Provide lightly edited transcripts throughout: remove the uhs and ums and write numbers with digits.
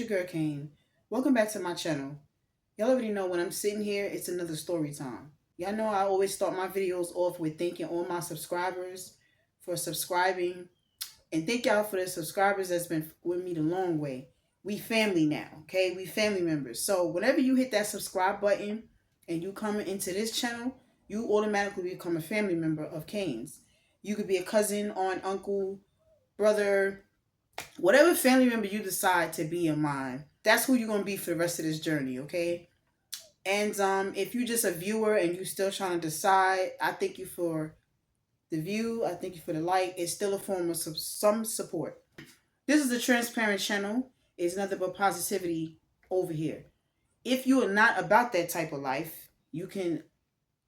your girl Kane. Welcome back to my channel. Y'all already know when I'm sitting here, it's another story time. Y'all know I always start my videos off with thanking all my subscribers for subscribing. And thank y'all for the subscribers that's been with me the long way. We family now, okay? We family members. So whenever you hit that subscribe button and you come into this channel, you automatically become a family member of Kane's. You could be a cousin, aunt, uncle, brother, whatever family member you decide to be in mine, that's who you're gonna be for the rest of this journey, okay? And if you're just a viewer and you're still trying to decide, I thank you for the view. I thank you for the like. It's still a form of some support. This is a transparent channel. It's nothing but positivity over here. If you are not about that type of life, you can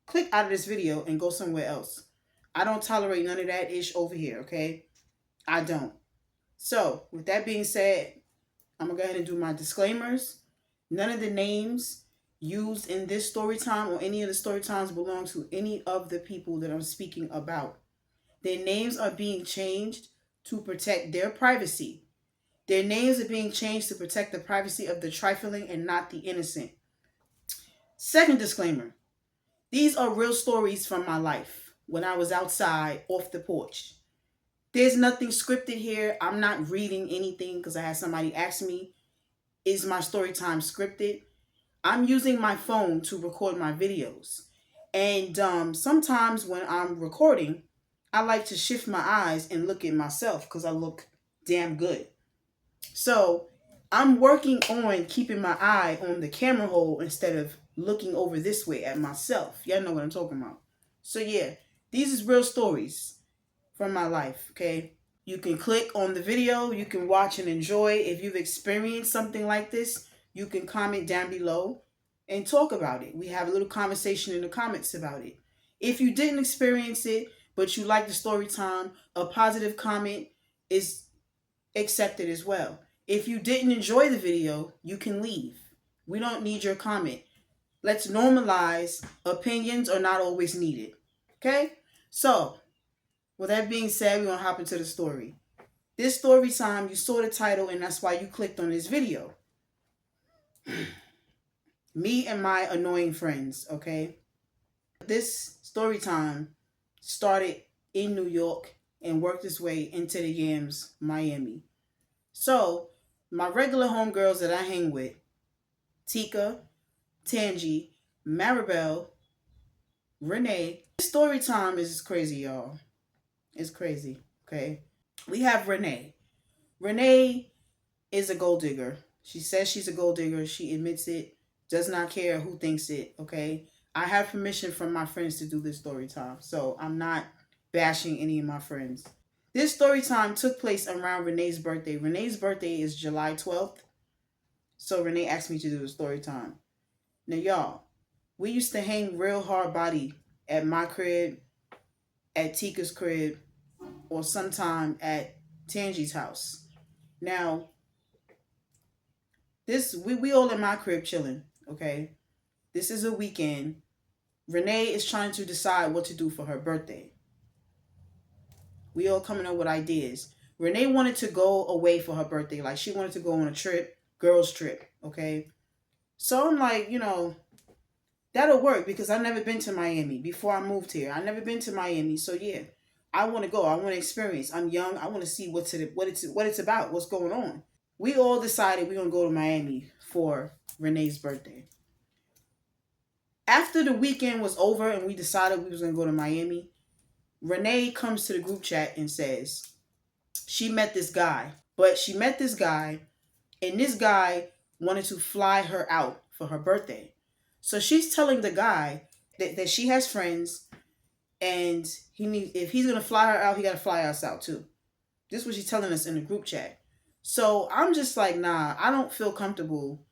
click out of this video and go somewhere else. I don't tolerate none of that ish over here, okay? I don't. So, with that being said, I'm going to go ahead and do my disclaimers. None of the names used in this story time or any of the story times belong to any of the people that I'm speaking about. Their names are being changed to protect their privacy. Their names are being changed to protect the privacy of the trifling and not the innocent. Second disclaimer. These are real stories from my life when I was outside off the porch. There's nothing scripted here. I'm not reading anything because I had somebody ask me, is my story time scripted? I'm using my phone to record my videos. And sometimes when I'm recording, I like to shift my eyes and look at myself because I look damn good. So I'm working on keeping my eye on the camera hole instead of looking over this way at myself. Y'all know what I'm talking about. So yeah, these is real stories from my life, okay? You can click on the video, you can watch and enjoy. If you've experienced something like this, you can comment down below and talk about it. We have a little conversation in the comments about it. If you didn't experience it, but you like the story time, a positive comment is accepted as well. If you didn't enjoy the video, you can leave. We don't need your comment. Let's normalize opinions are not always needed, okay? So, with that being said, we're going to hop into the story. This story time, you saw the title and that's why you clicked on this video. Me and my annoying friends, okay? This story time started in New York and worked its way into the Yams, Miami. So, my regular homegirls that I hang with, Tika, Tangi, Maribel, Renee. This story time is crazy, y'all. It's crazy, okay? We have Renee. Renee is a gold digger. She says she's a gold digger. She admits it. Does not care who thinks it, okay? I have permission from my friends to do this story time, so I'm not bashing any of my friends. This story time took place around Renee's birthday. Renee's birthday is July 12th, so Renee asked me to do the story time. Now, y'all, we used to hang real hard body at my crib, at Tika's crib, or sometime at Tangi's house. Now, we all in my crib chilling, okay? This is a weekend. Renee is trying to decide what to do for her birthday. We all coming up with ideas. Renee wanted to go away for her birthday. Like, she wanted to go on a trip, girls trip, okay? So I'm like, that'll work because I've never been to Miami before I moved here. I've never been to Miami. So yeah, I want to go. I want to experience. I'm young. I want to see what it's about, what's going on. We all decided we're going to go to Miami for Renee's birthday. After the weekend was over and we decided we was going to go to Miami, Renee comes to the group chat and says she met this guy. But she met this guy and this guy wanted to fly her out for her birthday. So she's telling the guy that she has friends and if he's going to fly her out, he got to fly us out too. This is what she's telling us in the group chat. So I'm just like, nah, I don't feel comfortable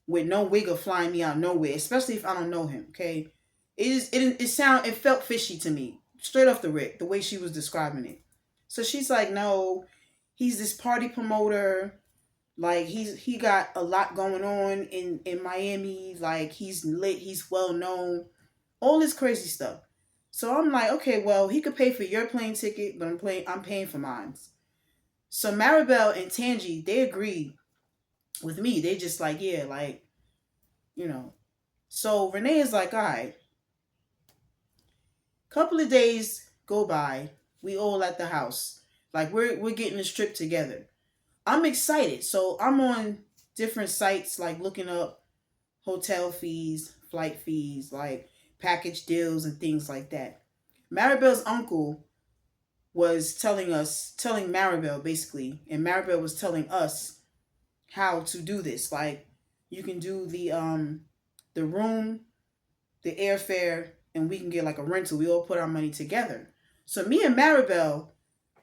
with no wigger flying me out nowhere, especially if I don't know him, okay? It felt fishy to me, straight off the rip, the way she was describing it. So she's like, no, he's this party promoter. Like, he got a lot going on in Miami. Like, he's lit, he's well known, all this crazy stuff. So I'm like, okay, well, he could pay for your plane ticket, but I'm paying for mine. So Maribel and Tangi, they agreed with me, they just like, yeah, like, you know. So Renee is like, all right, couple of days go by, we all at the house. Like we're getting this trip together. I'm excited. So I'm on different sites like looking up hotel fees, flight fees, like package deals and things like that. Maribel's uncle was telling Maribel basically, and Maribel was telling us how to do this. Like you can do the room, the airfare, and we can get like a rental. We all put our money together. So me and Maribel,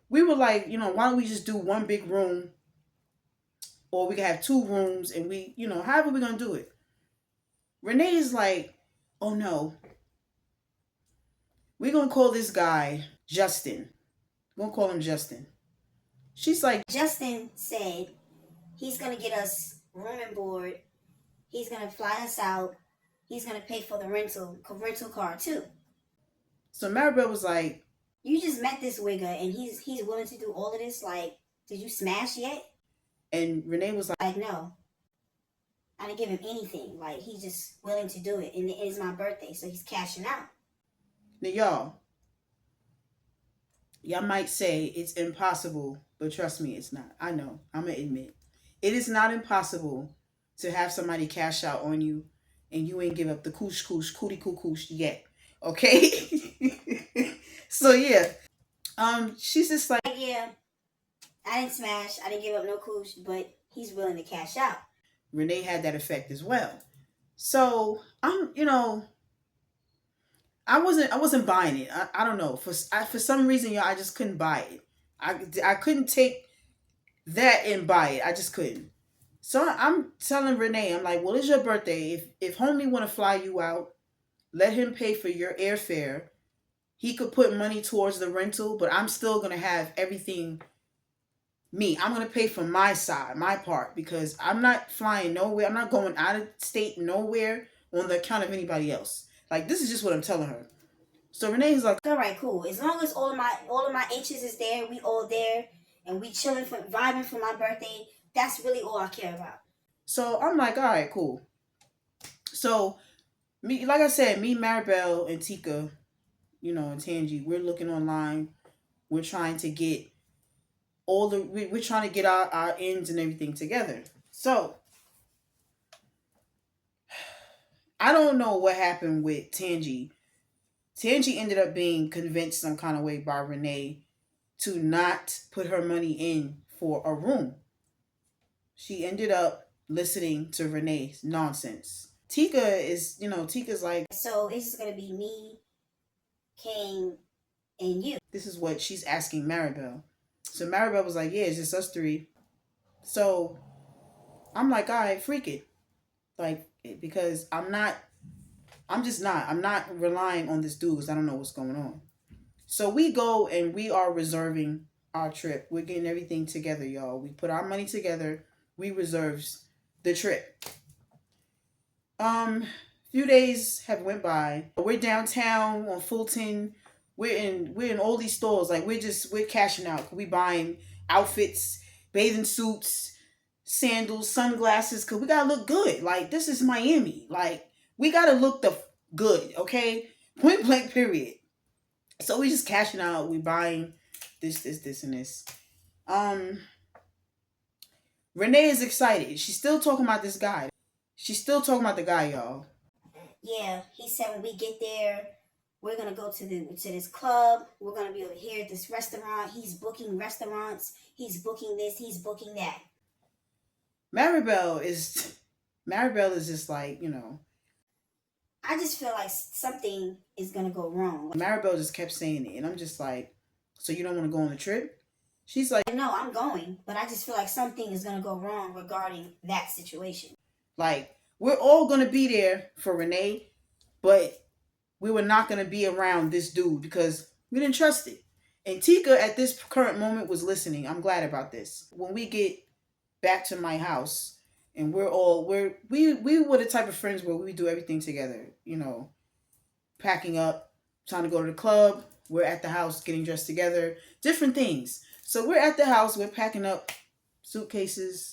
we were like, why don't we just do one big room, or we can have two rooms, and we, however we're gonna do it. Renee is like, oh no, we're gonna call this guy Justin. We're gonna call him Justin. She's like, Justin said he's gonna get us room and board. He's gonna fly us out. He's gonna pay for the rental car too. So Maribel was like, you just met this wigger and he's willing to do all of this. Like, did you smash yet? And Renee was like, no, I didn't give him anything. Like, he's just willing to do it, and it is my birthday, so he's cashing out. Now y'all might say it's impossible, but trust me, it's not. I know. I'm gonna admit, it is not impossible to have somebody cash out on you, and you ain't give up the cootie cooch yet. Okay. So yeah, she's just like, yeah, I didn't smash, I didn't give up no cooch, but he's willing to cash out. Renee had that effect as well. So I'm, I wasn't buying it. I don't know, for some reason, y'all, I just couldn't buy it. I couldn't take that and buy it. I just couldn't. So I'm telling Renee, I'm like, well, it's your birthday. If homie want to fly you out, let him pay for your airfare. He could put money towards the rental, but I'm still gonna have everything. I'm gonna pay for my side, my part, because I'm not flying nowhere. I'm not going out of state nowhere on the account of anybody else. Like, this is just what I'm telling her. So Renee's like, all right, cool. As long as all of my inches is there, we all there, and we chilling vibing for my birthday. That's really all I care about. So I'm like, all right, cool. So me, like I said, me, Maribel, and Tika, and Tangi, we're looking online. We're trying to get we're trying to get our ends and everything together. So I don't know what happened with Tangi. Tangi ended up being convinced some kind of way by Renee to not put her money in for a room. She ended up listening to Renee's nonsense. Tika's like, so it's just gonna be me, King, and you. This is what she's asking Maribel. So Maribel was like, yeah, it's just us three. So I'm like, all right, freak it. Like, because I'm not relying on this dude because I don't know what's going on. So we go and we are reserving our trip. We're getting everything together, y'all. We put our money together. We reserves the trip. Few days have went by. We're downtown on Fulton. We're in all these stores. Like, we're cashing out. We buying outfits, bathing suits, sandals, sunglasses, because we gotta look good. Like, this is Miami. Like, we gotta look good, okay? Point blank, period. So we just cashing out. We buying this, and this. Renee is excited. She's still talking about this guy. She's still talking about the guy, y'all. Yeah, he said when we get there, we're gonna go to this club. We're gonna be over here at this restaurant. He's booking restaurants. He's booking this. He's booking that. Maribel is just like, I just feel like something is gonna go wrong. Maribel just kept saying it, and I'm just like, so you don't want to go on the trip? She's like, no, I'm going, but I just feel like something is gonna go wrong regarding that situation. Like, we're all gonna be there for Renee, but we were not gonna be around this dude because we didn't trust it. And Tika at this current moment was listening. I'm glad about this. When we get back to my house, and we were the type of friends where we do everything together, packing up, trying to go to the club. We're at the house getting dressed together, different things. So we're at the house, we're packing up suitcases,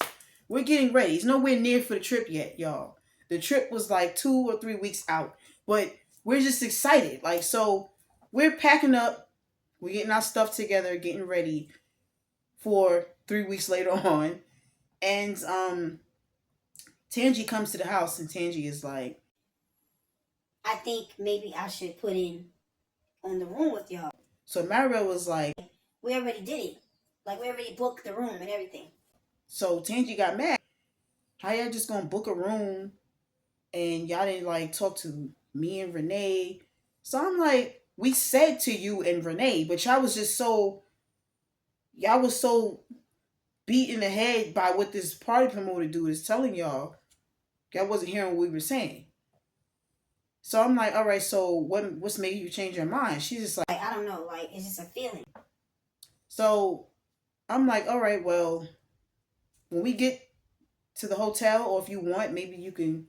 We're getting ready. It's nowhere near for the trip yet, y'all. The trip was like 2 or 3 weeks out, but we're just excited. Like, so we're packing up, we're getting our stuff together, getting ready for 3 weeks later on. And Tangi comes to the house, and Tangi is like, I think maybe I should put in on the room with y'all. so Maribel was like, We already did it. Like, we already booked the room and everything. so Tangi got mad. How y'all just gonna book a room and y'all didn't like talk to me and Renee? So I'm like, we said to you and Renee, but y'all was so beat in the head by what this party promoter dude is telling y'all. Y'all wasn't hearing what we were saying. So I'm like, all right, so what's making you change your mind? She's just like, I don't know, like, it's just a feeling. So I'm like, all right, well, when we get to the hotel, or if you want, maybe you can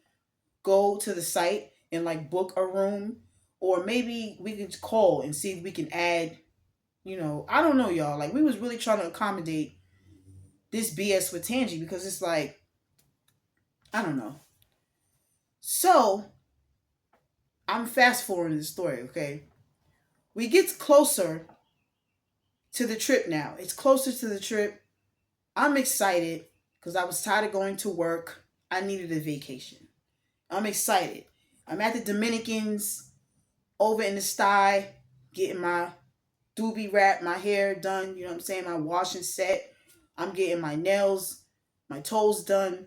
go to the site and like book a room, or maybe we can call and see if we can add, I don't know, y'all. Like, we was really trying to accommodate this BS with Tangi, because it's like, I don't know. So I'm fast forwarding the story, okay? We get closer to the trip now. It's closer to the trip. I'm excited because I was tired of going to work. I needed a vacation. I'm excited. I'm at the Dominicans over in the sty, getting my doobie wrap, my hair done, you know what I'm saying? My washing set. I'm getting my nails, my toes done.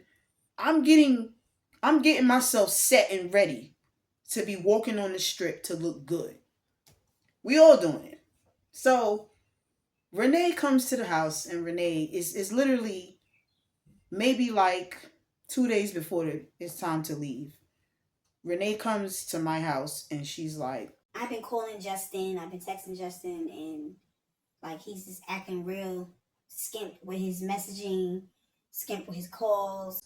I'm getting myself set and ready to be walking on the strip to look good. We all doing it. So Renee comes to the house, and Renee is literally maybe like 2 days before it's time to leave. Renee comes to my house, and she's like, I've been calling Justin, I've been texting Justin, and like he's just acting real skimp with his messaging, skimp with his calls.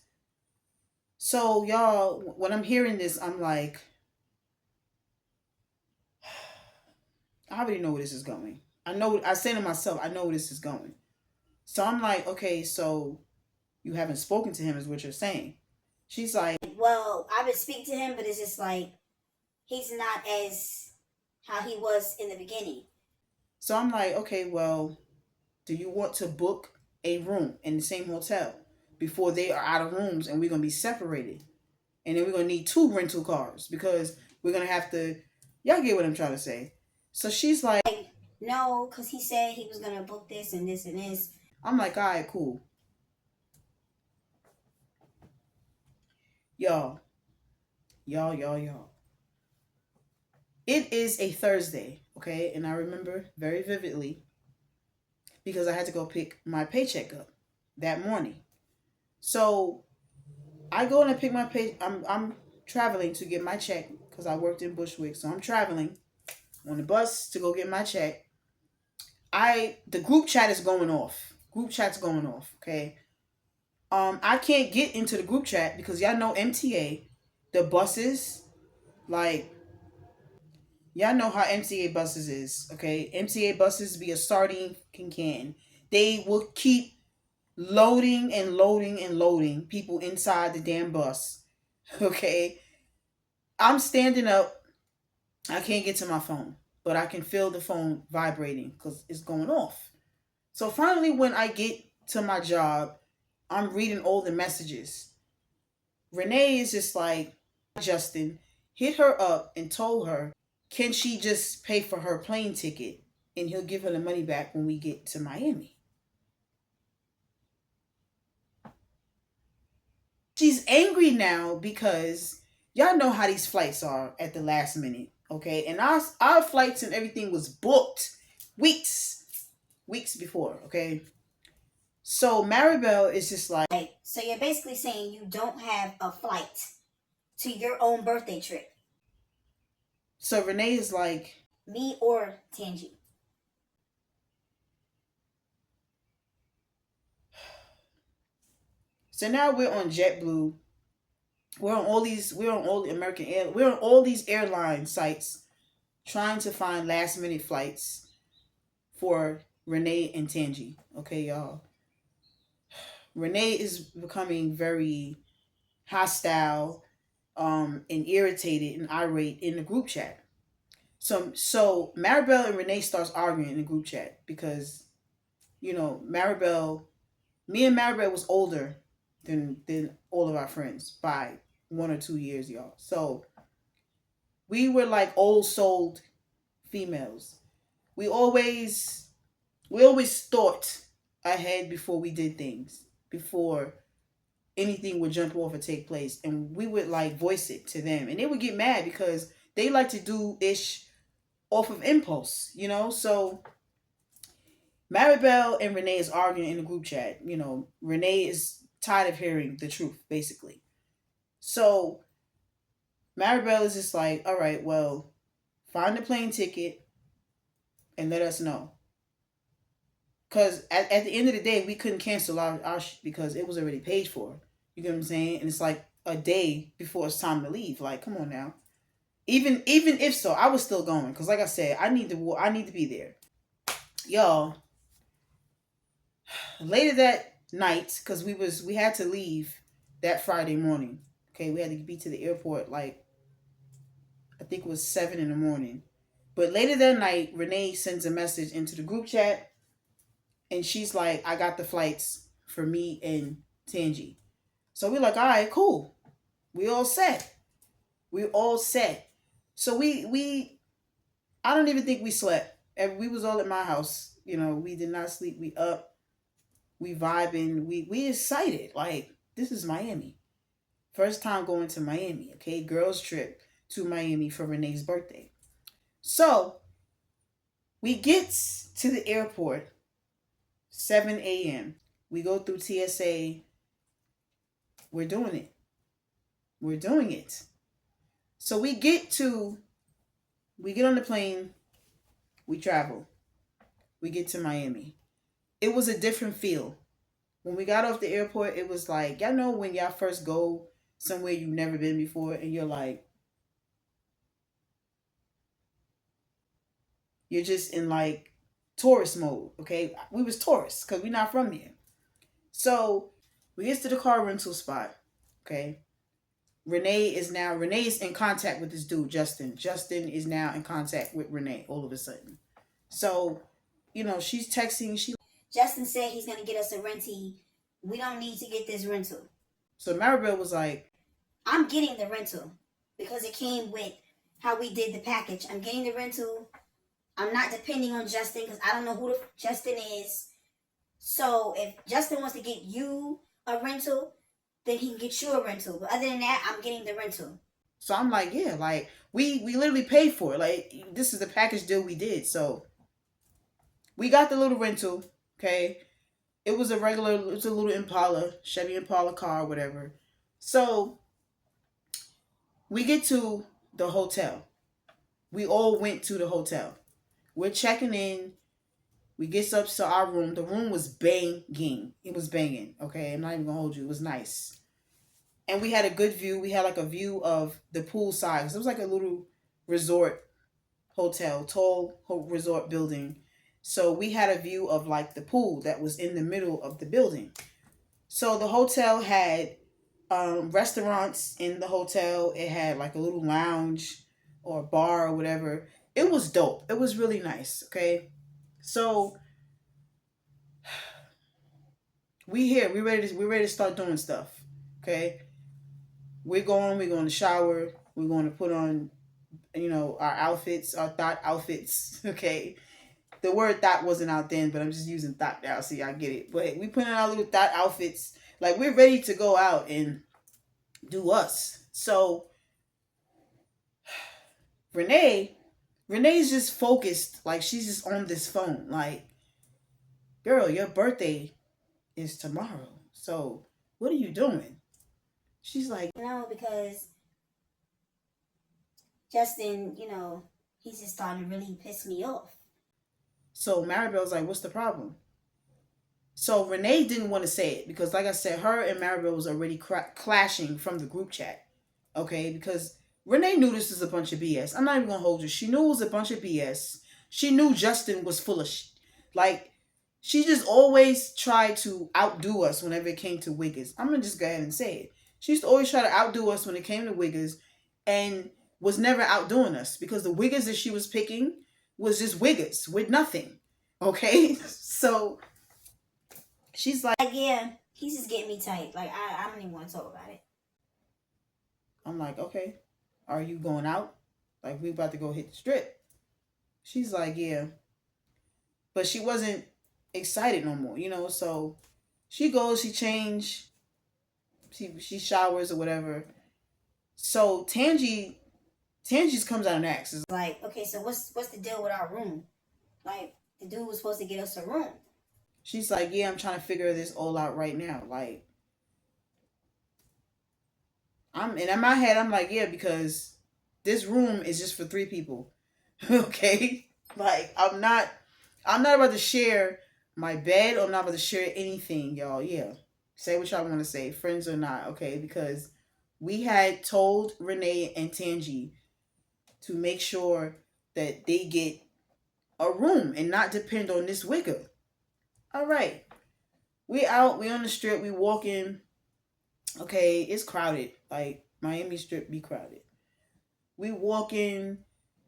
so y'all, when I'm hearing this, I'm like, I already know where this is going. I say to myself, I know where this is going. So I'm like, okay, so you haven't spoken to him, is what you're saying. She's like, Well, I've been speaking to him, but it's just like he's not as how he was in the beginning. so I'm like, okay, well, do you want to book a room in the same hotel before they are out of rooms and we're going to be separated? And then we're going to need two rental cars because we're going to have to, y'all get what I'm trying to say. So she's like, no, because he said he was going to book this and this and this. I'm like, all right, cool. Y'all. It is a Thursday, okay? And I remember very vividly because I had to go pick my paycheck up that morning. So I go and I pick my pay. I'm traveling to get my check because I worked in Bushwick. So I'm traveling on the bus to go get my check. The group chat is going off. Group chat's going off, okay? I can't get into the group chat because y'all know MTA, the buses, like, y'all know how MTA buses is, okay? MTA buses be a sardine can. They will keep loading and loading and loading people inside the damn bus, okay? I'm standing up. I can't get to my phone, but I can feel the phone vibrating because it's going off. So finally, when I get to my job, I'm reading all the messages. Renee is just like, Justin hit her up and told her, can she just pay for her plane ticket and he'll give her the money back when we get to Miami? She's angry now because y'all know how these flights are at the last minute, okay? And our flights and everything was booked weeks before, okay? So Maribel is just like, so you're basically saying you don't have a flight to your own birthday trip. So Renee is like, me or Tangi. So now we're on JetBlue. We're on all the American Air. We're on all these airline sites trying to find last minute flights for Renee and Tangi. Okay, y'all. Renee is becoming very hostile, and irritated and irate in the group chat. So Maribel and Renee starts arguing in the group chat because Maribel, me and Maribel was older than all of our friends by 1 or 2 years, y'all. So we were like old souled females. We always we always thought ahead before we did things, before anything would jump off or take place, and we would like voice it to them, and they would get mad because they like to do ish off of impulse. So Maribel and Renee is arguing in the group chat. Renee is tired of hearing the truth, basically. So Maribel is just like, all right, well, find the plane ticket and let us know. Because at the end of the day, we couldn't cancel our because it was already paid for. You get what I'm saying? And it's like a day before it's time to leave. Like, come on now. Even if so, I was still going because, like I said, I need to be there, y'all. Later that night, because we had to leave that Friday morning. Okay, we had to be to the airport like I think it was 7 in the morning. But later that night, Renee sends a message into the group chat, and she's like, "I got the flights for me and Tangi." So we're like, "All right, cool. We all set. We all set." So we I don't even think we slept. And we was all at my house. We did not sleep. We up. We vibing. We excited. Like, this is Miami. First time going to Miami. Okay, girls trip to Miami for Renee's birthday. So we get to the airport 7 a.m. We go through TSA. We're doing it. We're doing it. So we get on the plane. We travel. We get to Miami. It was a different feel. When we got off the airport, it was like, y'all know when y'all first go somewhere you've never been before, and you're just in like tourist mode. Okay, we was tourists because we're not from here. So we get to the car rental spot. Okay, Renee's in contact with this dude Justin. Justin is now in contact with Renee all of a sudden. So she's texting. Justin said he's gonna get us a rental. We don't need to get this rental. So Maribel was like, I'm getting the rental because it came with how we did the package. I'm getting the rental. I'm not depending on Justin because I don't know who the Justin is. So if Justin wants to get you a rental, then he can get you a rental. But other than that, I'm getting the rental. So I'm like, yeah, like we literally paid for it. Like, this is the package deal we did. So we got the little rental. Okay, it was a little Impala, Chevy Impala car, whatever. So we get to the hotel. We all went to the hotel. We're checking in. We get up to our room. The room was banging. It was banging. Okay, I'm not even gonna hold you. It was nice, and we had a good view. We had like a view of the pool side. It was like a little resort hotel, tall resort building. So we had a view of like the pool that was in the middle of the building. So the hotel had restaurants in the hotel. It had like a little lounge or bar or whatever. It was dope. It was really nice. Okay, so we ready to start doing stuff. Okay, we're going to shower. We're going to put on our outfits, our thought outfits. Okay, the word thought wasn't out then, but I'm just using thought now, so y'all get it. But we put on our little thought outfits, like we're ready to go out and do us. So Renee's just focused, like she's just on this phone. Like, girl, your birthday is tomorrow. So what are you doing? She's like, No, because Justin, he's just starting to really piss me off. so Maribel's like, what's the problem? So Renee didn't want to say it because, like I said, her and Maribel was already clashing from the group chat. Okay, because Renee knew this was a bunch of BS. I'm not even gonna hold you. She knew it was a bunch of BS. She knew Justin was full of like She just always tried to outdo us whenever it came to Wiggers. I'm gonna just go ahead and say it. She used to always try to outdo us when it came to Wiggers, and was never outdoing us because the Wiggers that she was picking was just Wiggers with nothing. Okay, so she's like, yeah, he's just getting me tight. Like I don't even want to talk about it. I'm like, okay, are you going out? Like we about to go hit the strip. She's like, yeah, but she wasn't excited no more, you know. So she goes, she change, she showers or whatever. So Tangi's comes out and asks, Like, okay, so what's the deal with our room? Like, the dude was supposed to get us a room. She's like, yeah, I'm trying to figure this all out right now. Like, and in my head, I'm like, yeah, because this room is just for 3 people. Okay? Like, I'm not about to share my bed, or I'm not about to share anything, y'all. Yeah. Say what y'all want to say, friends or not, okay? Because we had told Renee and Tangi to make sure that they get a room and not depend on this wigger. All right. We out, we on the strip, we walking. Okay, it's crowded. Like Miami Strip be crowded. We walking,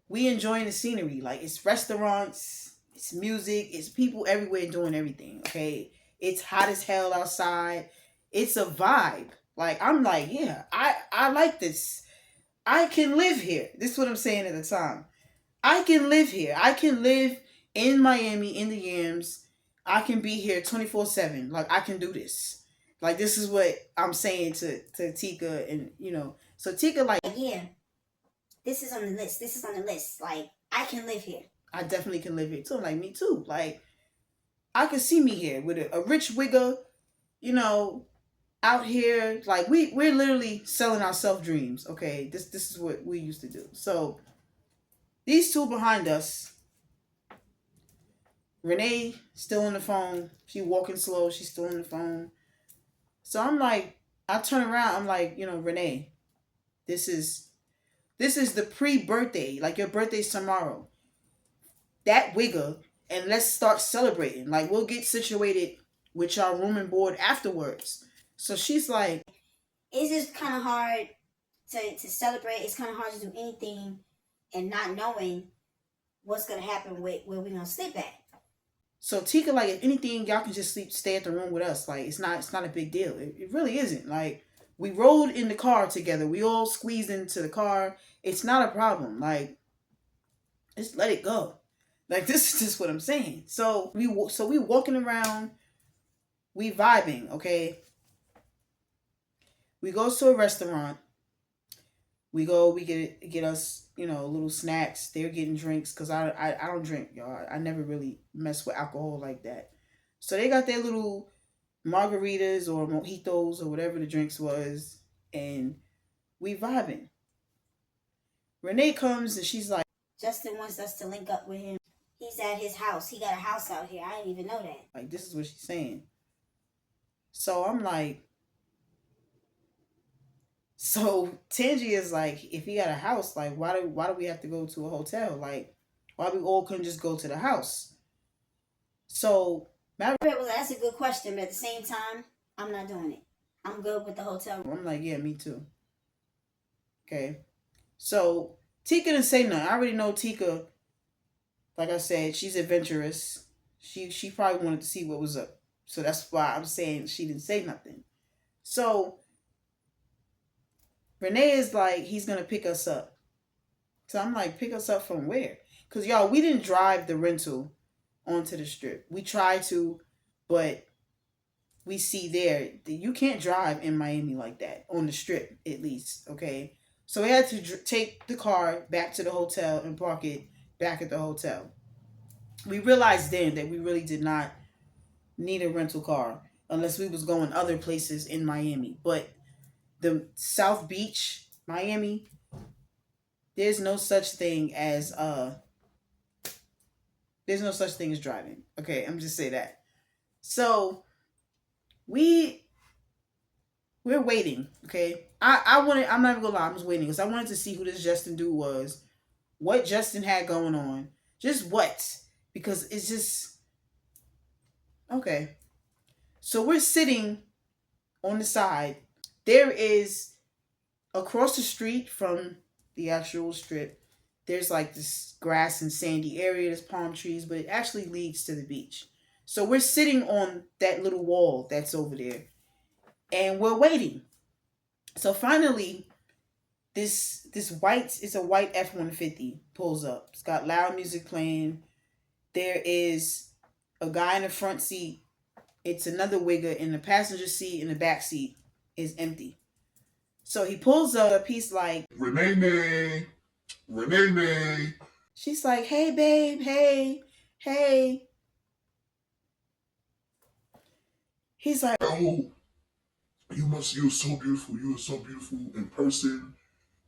we enjoying the scenery. Like it's restaurants, it's music, it's people everywhere doing everything. Okay. It's hot as hell outside. It's a vibe. Like I'm like, yeah, I like this. I can live here. This is what I'm saying at the time. I can live here. I can live in Miami, in the Yams. I can be here 24/7. Like I can do this. Like this is what I'm saying to Tika, and so Tika like, yeah, this is on the list. This is on the list. Like I can live here. I definitely can live here too. Like me too. Like I can see me here with a rich wigger, you know, out here. Like we're literally selling ourselves dreams. Okay, this is what we used to do. So these two behind us, Renee still on the phone. She walking slow. She's still on the phone. So I'm like, I turn around. I'm like, Renee, this is the pre-birthday. Like your birthday's tomorrow. That wigger, and let's start celebrating. Like we'll get situated with y'all room and board afterwards. So she's like, it's just kind of hard to celebrate. It's kind of hard to do anything and not knowing what's gonna happen with where we're gonna sleep at. So Tika, like, if anything, y'all can just stay at the room with us. Like, it's not a big deal. It really isn't. Like, we rode in the car together. We all squeezed into the car. It's not a problem. Like, just let it go. Like, this is just what I'm saying. So we walking around, we vibing. Okay. We go to a restaurant. We go, we get us, little snacks. They're getting drinks because I don't drink, y'all. I never really mess with alcohol like that. So they got their little margaritas or mojitos or whatever the drinks was, and we vibing. Renee comes and she's like, Justin wants us to link up with him. He's at his house. He got a house out here. I didn't even know that. Like this is what she's saying. So I'm like, so Tangi is like, if he got a house, like why do we have to go to a hotel? Like, why we all couldn't just go to the house? So that's a good question, but at the same time, I'm not doing it. I'm good with the hotel room. I'm like, yeah, me too. Okay. So Tika didn't say nothing. I already know Tika, like I said, she's adventurous. She probably wanted to see what was up. So that's why I'm saying she didn't say nothing. So Renee is like, he's gonna pick us up. So I'm like, pick us up from where? Because y'all, we didn't drive the rental onto the strip. We tried to, but we see there you can't drive in Miami like that on the strip, at least. Okay, so we had to take the car back to the hotel and park it back at the hotel. We realized then that we really did not need a rental car unless we was going other places in Miami. But the South Beach, Miami, there's no such thing as driving. Okay, I'm just say that. So we're waiting. Okay, I'm not even gonna lie. I'm just waiting because I wanted to see who this Justin dude was, what Justin had going on, just what, because it's just Okay. So we're sitting on the side. There is across the street from the actual strip, there's like this grass and sandy area, there's palm trees, but it actually leads to the beach. So we're sitting on that little wall that's over there and we're waiting. So finally, this white, it's a white F-150 pulls up. It's got loud music playing. There is a guy in the front seat. It's another wigger in the passenger seat, and the back seat is empty. So he pulls up. He's like, Renee, Renee. she's like, hey, babe, hey, hey. He's like, Oh, you're so beautiful. You are so beautiful in person.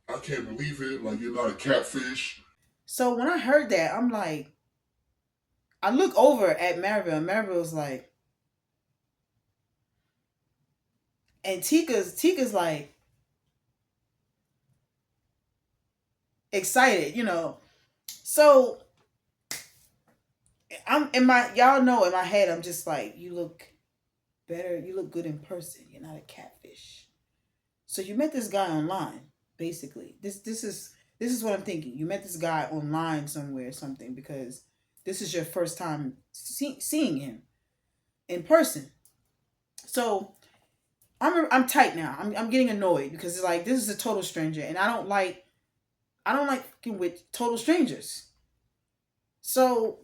I can't believe it. Like, you're not a catfish. so when I heard that, I'm like, I look over at Maribel, and Maribel's like, and Tika's like excited, you know. So I'm in my, y'all know, in my head, I'm just like, you look better, you look good in person. You're not a catfish. So you met this guy online, basically. This is what I'm thinking. You met this guy online somewhere or something because this is your first time seeing him in person. So I'm tight now. I'm getting annoyed because it's like this is a total stranger, and I don't like fucking with total strangers. So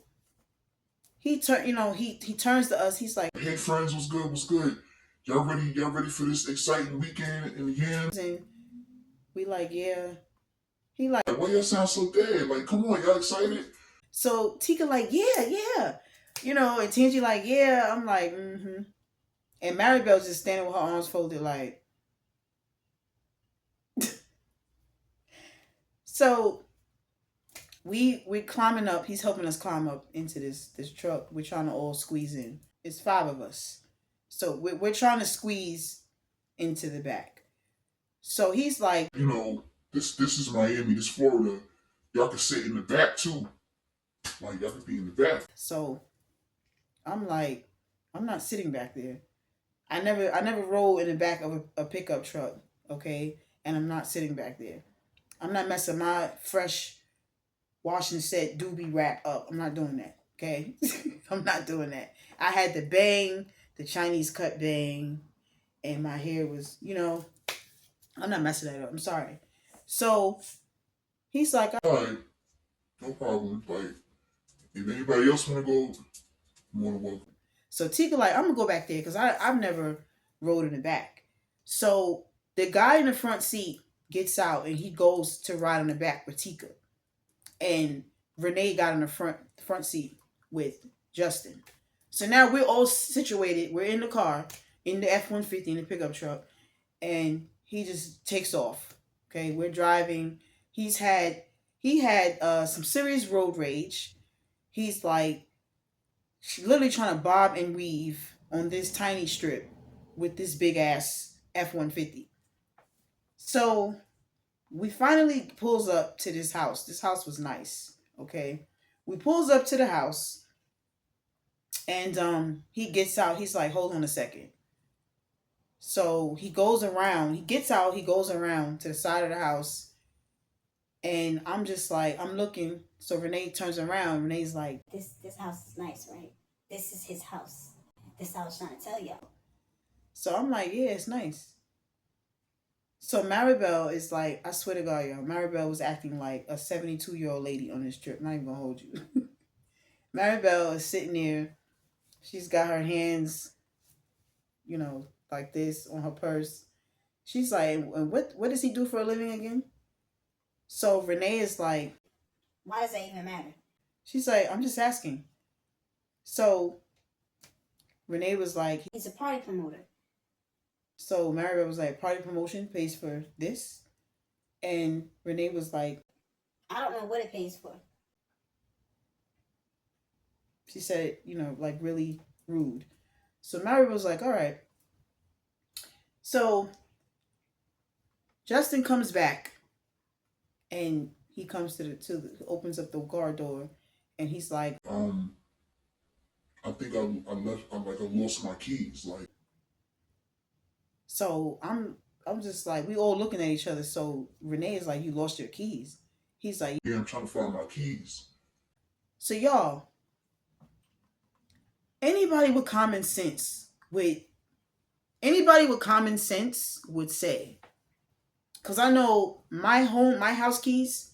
he turns to us. He's like, Hey, friends, what's good? What's good? Y'all ready? Y'all ready for this exciting weekend in the end? and we like, yeah. He like, Like, why y'all sound so dead? Like, come on, y'all excited? so Tika like, yeah, yeah. And Tangy like, yeah. I'm like, mm-hmm. And Maribel's just standing with her arms folded, like. So we're climbing up. He's helping us climb up into this truck. We're trying to all squeeze in. It's five of us, so we're trying to squeeze into the back. So he's like, You know, this is Miami, this Florida. Y'all can sit in the back too. Like, y'all can be in the back. so I'm like, I'm not sitting back there. I never roll in the back of a pickup truck, okay? And I'm not sitting back there. I'm not messing my fresh wash and set doobie wrap up. I'm not doing that, okay? I'm not doing that. I had the bang, the Chinese cut bang, and my hair was, I'm not messing that up. I'm sorry. So he's like, All right, no problem. Like, if anybody else want to go, more than welcome. so Tika like, I'm gonna go back there because I've never rode in the back. So the guy in the front seat gets out and he goes to ride in the back with Tika, and Renee got in the front seat with Justin. So now we're all situated. We're in the car, in the F-150, in the pickup truck, and he just takes off. Okay, we're driving. He had some serious road rage. He's like literally trying to bob and weave on this tiny strip with this big ass F-150. So we finally pulls up to this house. This house was nice. Okay, we pulls up to the house, and he gets out. He's like, hold on a second. So he goes around. He gets out. He goes around to the side of the house, and I'm just like, I'm looking. So Renee turns around. Renee's like, This house is nice, right? This is his house. This I was trying to tell y'all. so I'm like, yeah, it's nice. So Maribel is like, I swear to God, y'all, Maribel was acting like a 72-year-old lady on this trip. Not even gonna hold you. Maribel is sitting there. She's got her hands, like this on her purse. She's like, and what does he do for a living again? So Renee is like, Why does that even matter? she's like, I'm just asking. So Renee was like, He's a party promoter. so Maribel was like, party promotion pays for this? And Renee was like, I don't know what it pays for. she said it, like really rude. So Maribel was like, all right. So Justin comes back and he comes opens up the car door and he's like, I think I lost my keys. Like, So I'm just like, we all looking at each other. So Renee is like, you lost your keys. He's like, yeah, I'm trying to find my keys. so y'all, anybody with common sense would say, because I know my house keys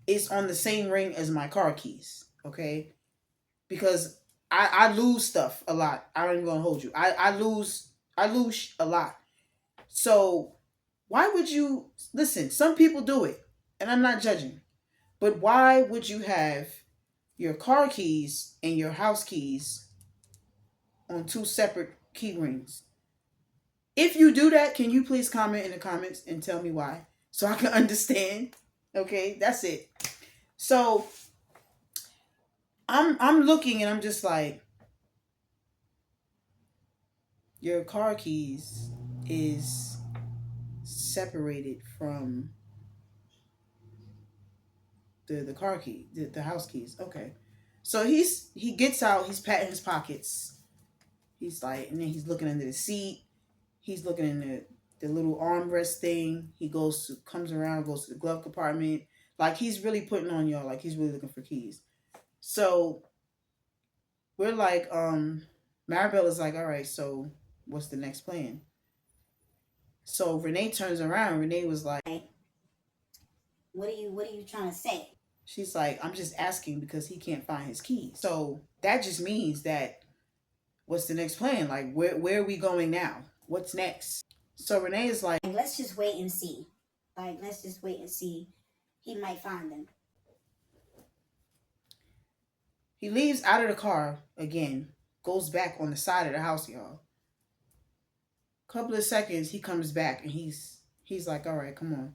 is on the same ring as my car keys. Okay, because I lose stuff a lot. I don't even gonna hold you. I lose a lot. So why would you listen? Some people do it, and I'm not judging. But why would you have your car keys and your house keys on two separate key rings? If you do that, can you please comment in the comments and tell me why so I can understand? Okay, that's it. So I'm looking and I'm just like, your car keys is separated from the car key, the house keys. Okay. So he gets out, he's patting his pockets. He's like, and then he's looking under the seat. He's looking in the little armrest thing. He comes around, goes to the glove compartment. Like he's really putting on y'all, like he's really looking for keys. So we're like, Maribel is like, all right, so what's the next plan? So Renee turns around. Renee was like, What are you trying to say? she's like, I'm just asking because he can't find his keys. So that just means that what's the next plan? Like where are we going now? What's next? So Renee is like, Let's just wait and see. Like, let's just wait and see. He might find them. he leaves out of the car again, goes back on the side of the house, y'all. Couple of seconds, he comes back and he's like, all right, come on.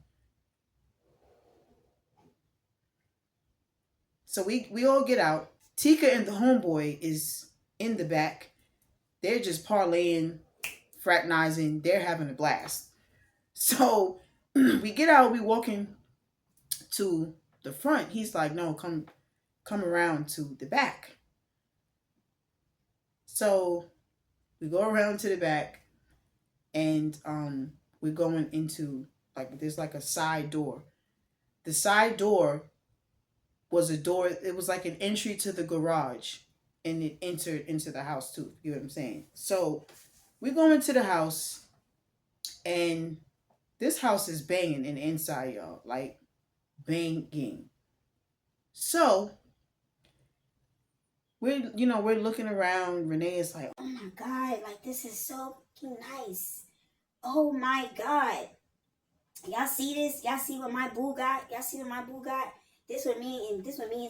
So we all get out. Tika and the homeboy is in the back. They're just parlaying, fraternizing. They're having a blast. So we get out. We walking to the front. He's like, no, come around to the back. So we go around to the back, and we're going into, like, there's like a side door. The side door was a door. It was like an entry to the garage, and it entered into the house too. You know what I'm saying? So we go into the house, and this house is banging in the inside, y'all. Like banging. So we're looking around. Renee is like, Oh my god, like this is so fucking nice. Oh my god. Y'all see this? Y'all see what my boo got? Y'all see what my boo got? This what me and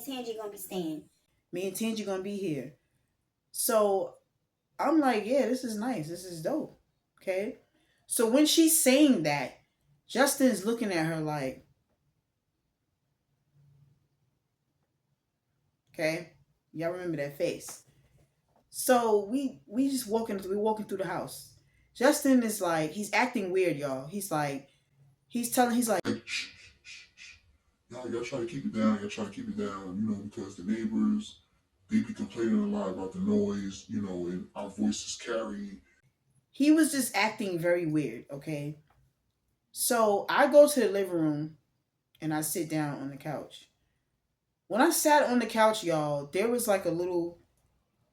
Tangy gonna be staying. me and Tangy gonna be here. So I'm like, yeah, this is nice. This is dope. Okay. So when she's saying that, Justin's looking at her like, okay, y'all remember that face. So we just walking through the house. Justin is like, he's acting weird, y'all. He's like, he's like, Shh, shh, shh. Y'all try to keep it down. Y'all try to keep it down. Because the neighbors, they be complaining a lot about the noise. And our voices carry. he was just acting very weird. Okay. So I go to the living room and I sit down on the couch. When I sat on the couch, y'all, there's like a little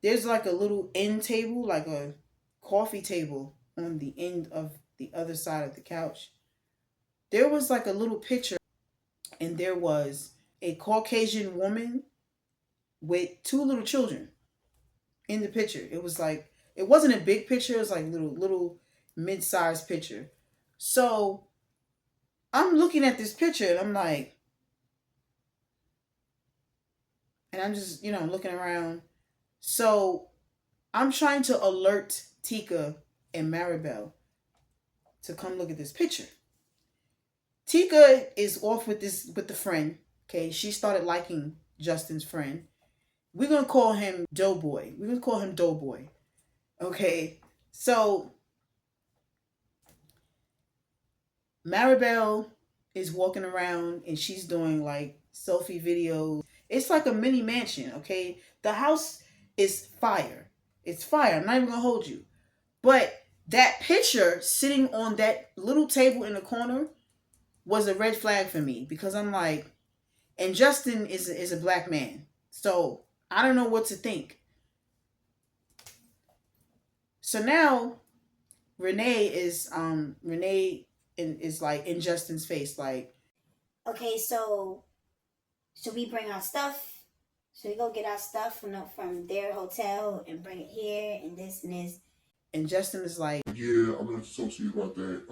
end table, like a coffee table on the end of the other side of the couch. There was like a little picture, and there was a Caucasian woman with two little children in the picture. It was like, it wasn't a big picture, it was like little mid-sized picture. So I'm looking at this picture and I'm like, and I'm just, looking around. So I'm trying to alert Tika and Maribel to come look at this picture. Tika is off with the friend. Okay, she started liking Justin's friend. We're gonna call him Doughboy. We're gonna call him Doughboy. Okay, so Maribel is walking around and she's doing like selfie videos. It's like a mini mansion. Okay, the house is fire. It's fire. I'm not even gonna hold you. But that picture sitting on that little table in the corner was a red flag for me because I'm like, and Justin is a black man, so I don't know what to think. So now Renee is like in Justin's face, like, Okay, so should we bring our stuff? Should we go get our stuff from their hotel and bring it here and this and this? and Justin is like, Yeah, I wanted to talk to you about that.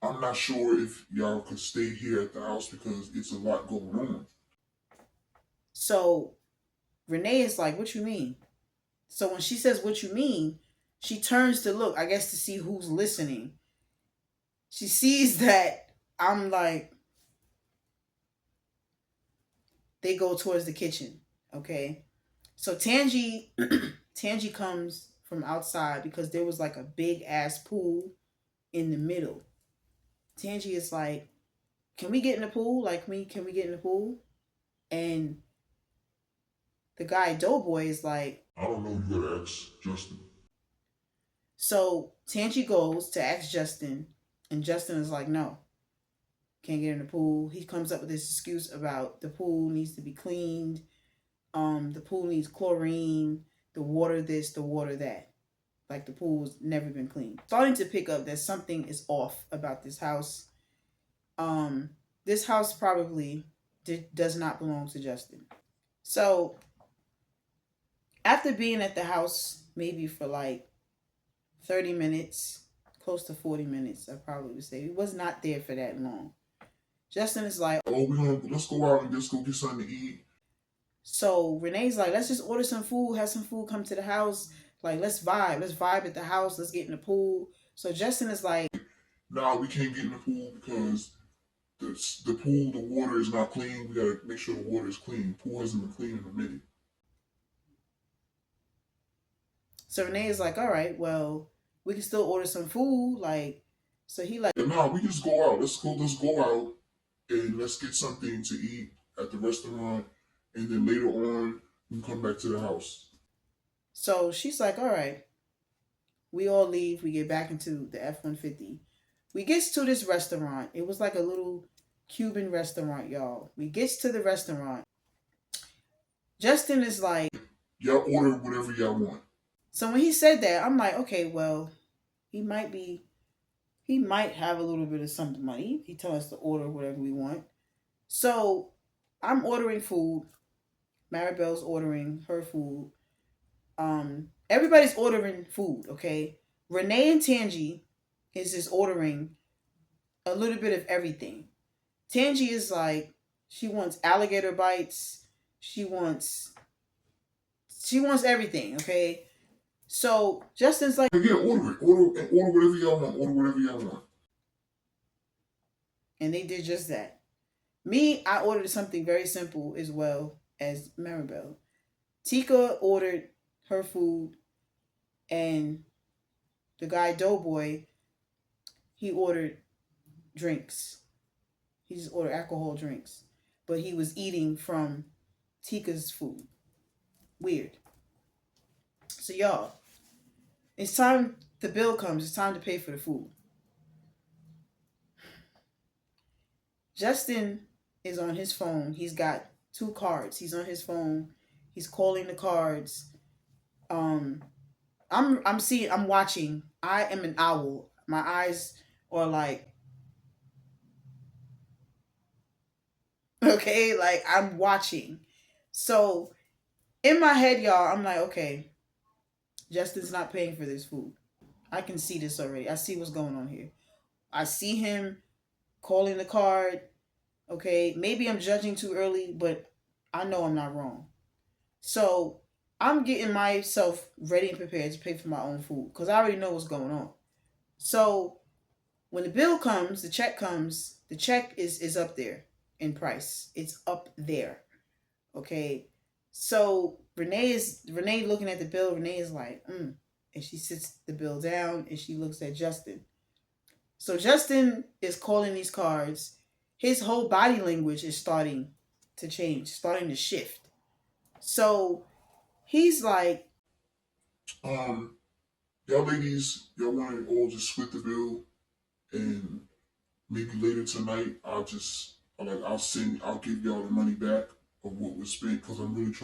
I'm not sure if y'all could stay here at the house because it's a lot going on. so Renee is like, what you mean? So when she says what you mean, she turns to look, I guess to see who's listening. She sees that I'm like, they go towards the kitchen. Okay. So Tangi comes from outside because there was like a big ass pool in the middle. Tangi is like, can we get in the pool? Like me, can we get in the pool? And the guy Doughboy is like, I don't know, you gotta ask Justin. so Tangi goes to ask Justin, and Justin is like, no, can't get in the pool. He comes up with this excuse about the pool needs to be cleaned. The pool needs chlorine, the water this, the water that. Like the pool's never been cleaned. Starting to pick up that something is off about this house. Um, this house probably does not belong to Justin. So after being at the house maybe for like 30 minutes, close to 40 minutes, I probably would say. He was not there for that long. Justin is like, Oh, let's go out and just go get something to eat. so Renee's like, let's just order some food, have some food come to the house. Like, let's vibe. Let's vibe at the house. Let's get in the pool. So Justin is like, Nah, we can't get in the pool because the pool, the water is not clean. We gotta make sure the water is clean. The pool hasn't been clean in a minute. so Renee is like, all right, well, we can still order some food. Like, so he like, And nah, we just go out. Let's go out and let's get something to eat at the restaurant, and then later on we come back to the house. so she's like, all right, we all leave. We get back into the F-150. We gets to this restaurant. It was like a little Cuban restaurant, y'all. We gets to the restaurant. Justin is like, Y'all order whatever y'all want. so when he said that, I'm like, okay, well, he might be, he might have a little bit of something money. He told us to order whatever we want. So I'm ordering food. Maribel's ordering her food. Everybody's ordering food, okay? Renee and Tangi is just ordering a little bit of everything. Tangi is like, she wants alligator bites. She wants everything, okay? So Justin's like, Yeah, order it. Order whatever y'all want. Order whatever y'all want. and they did just that. Me, I ordered something very simple as well as Maribel. Tika ordered her food, and the guy Doughboy, he ordered drinks. He just ordered alcohol drinks, but he was eating from Tika's food. Weird. So y'all, it's time. The bill comes. It's time to pay for the food. Justin is on his phone. He's got two cards. He's on his phone. He's calling the cards. Um, I'm watching. I am an owl. My eyes are like, okay, like I'm watching. So in my head, y'all, I'm like, okay, Justin's not paying for this food. I can see this already. I see what's going on here. I see him calling the card. Okay, maybe I'm judging too early, but I know I'm not wrong. So I'm getting myself ready and prepared to pay for my own food because I already know what's going on. So when the bill comes, the check comes, the check is up there in price. It's up there. Okay. So Renee looking at the bill, Renee is like, and she sits the bill down and she looks at Justin. So Justin is calling these cards. His whole body language is starting to change, starting to shift. So He's like, Um, y'all ladies, y'all want to all just split the bill, and maybe later tonight, I'll give y'all the money back of what was spent because I'm really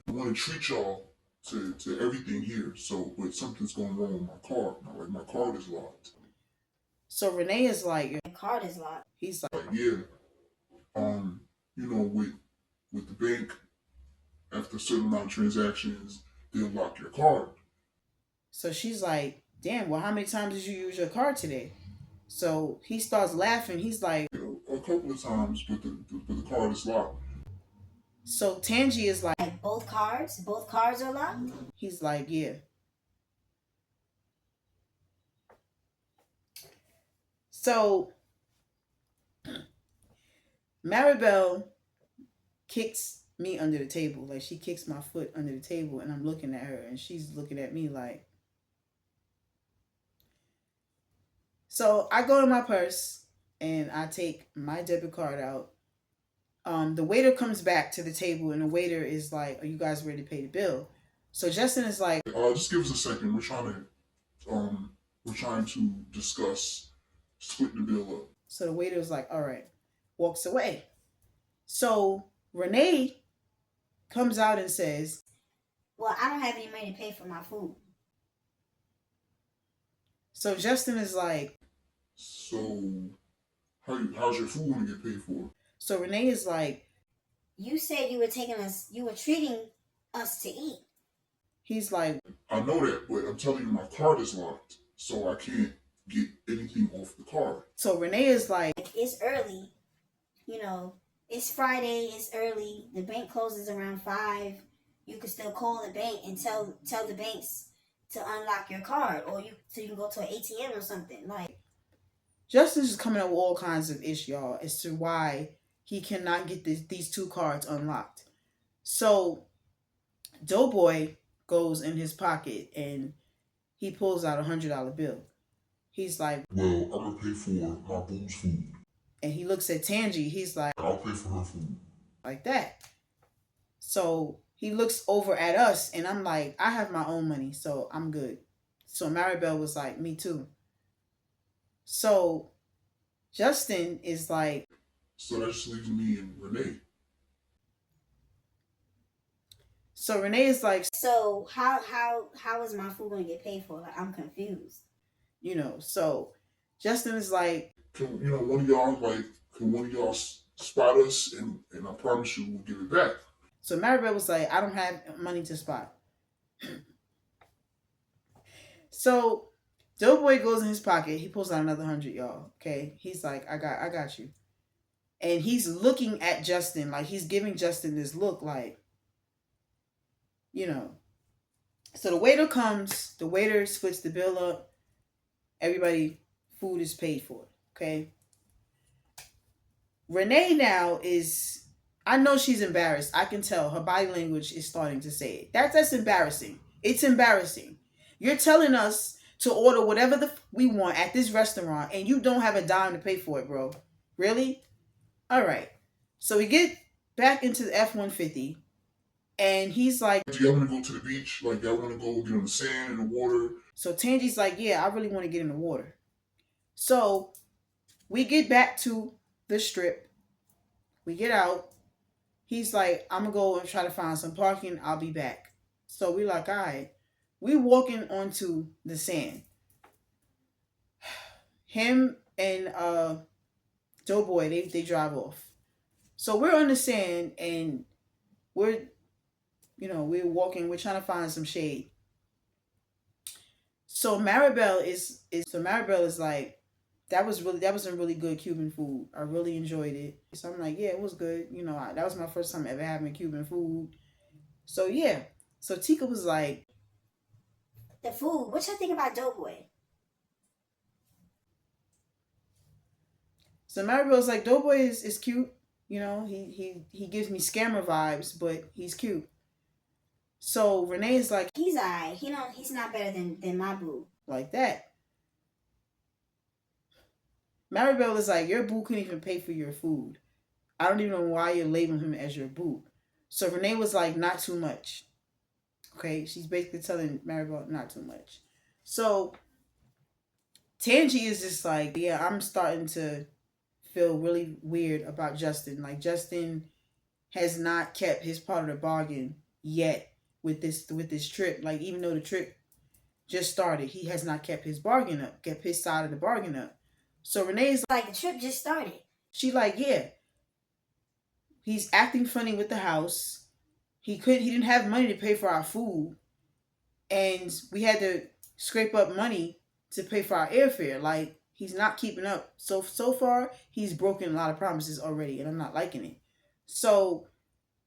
I want to treat y'all to everything here. So, but something's going wrong with my card. Like my card is locked. so Renee is like, My card is locked. he's like, Like, yeah, um, with the bank, after a certain amount of transactions, they'll lock your card. so she's like, damn, well, how many times did you use your card today? So he starts laughing. He's like, A couple of times, but the card is locked. so Tangi is like, Like both cards are locked. he's like, yeah. So Maribel kicks me under the table. Like she kicks my foot under the table and I'm looking at her and she's looking at me like. So I go to my purse and I take my debit card out. The waiter comes back to the table and the waiter is like, are you guys ready to pay the bill? So Justin is like, Just give us a second. We're trying to discuss splitting the bill up. so the waiter is like, all right, walks away. So Renee comes out and says, Well, I don't have any money to pay for my food. so Justin is like, So how's your food gonna get paid for? so Renee is like, You said you were treating us to eat. he's like, I know that, but I'm telling you, my card is locked, so I can't get anything off the card. so Renee is like, It's early. It's Friday, it's early. The bank closes around 5. You can still call the bank and tell the banks to unlock your card, or so you can go to an ATM or something. Like, Justin's just coming up with all kinds of ish, y'all, as to why he cannot get these two cards unlocked. So Doughboy goes in his pocket and he pulls out $100 bill. He's like, Well, I'm gonna pay for my boo's food. and he looks at Tangi. He's like, I'll pay for her food. like that. So he looks over at us, and I'm like, I have my own money, so I'm good. So Maribel was like, me too. So Justin is like, So that just leaves me and Renee. so Renee is like, so how is my food gonna get paid for? Like, I'm confused. So Justin is like, Can one of y'all spot us, and I promise you we'll give it back. so Maribel was like, I don't have money to spot. So Doughboy goes in his pocket. He pulls out another 100, y'all. Okay, he's like, I got you, and he's looking at Justin like he's giving Justin this look like, you know. So the waiter comes. The waiter splits the bill up. Everybody, food is paid for. Okay. Renee now is. I know she's embarrassed. I can tell her body language is starting to say it. That's embarrassing. It's embarrassing. You're telling us to order whatever we want at this restaurant, and you don't have a dime to pay for it, bro. Really? All right. So we get back into the F-150, and he's like, Do y'all want to go to the beach? Like y'all want to go get on the sand and the water? so Tangi's like, yeah, I really want to get in the water. So we get back to the strip. We get out. He's like, I'm going to go and try to find some parking. I'll be back. So we like, all right. We walking onto the sand. Him and Doughboy, they drive off. So we're on the sand and we're walking. We're trying to find some shade. So Maribel is like, that was some really good Cuban food. I really enjoyed it. So I'm like, yeah, it was good. That was my first time ever having Cuban food. So yeah. So Tika was like, The food. What y'all think about Doughboy? so Maribel was like, Doughboy is cute. He gives me scammer vibes, but he's cute. So Renee is like, He's alright. He's not better than my boo. like that. Maribel is like, your boo couldn't even pay for your food. I don't even know why you're labeling him as your boo. So Renee was like, not too much. Okay, she's basically telling Maribel not too much. So Tangi is just like, yeah, I'm starting to feel really weird about Justin. Like Justin has not kept his part of the bargain yet with this trip. Like even though the trip just started, he has not kept his bargain up, kept his side of the bargain up. So Renee's like, the trip just started. she like, yeah, he's acting funny with the house. He didn't have money to pay for our food, and we had to scrape up money to pay for our airfare. Like he's not keeping up. So far he's broken a lot of promises already, and I'm not liking it. So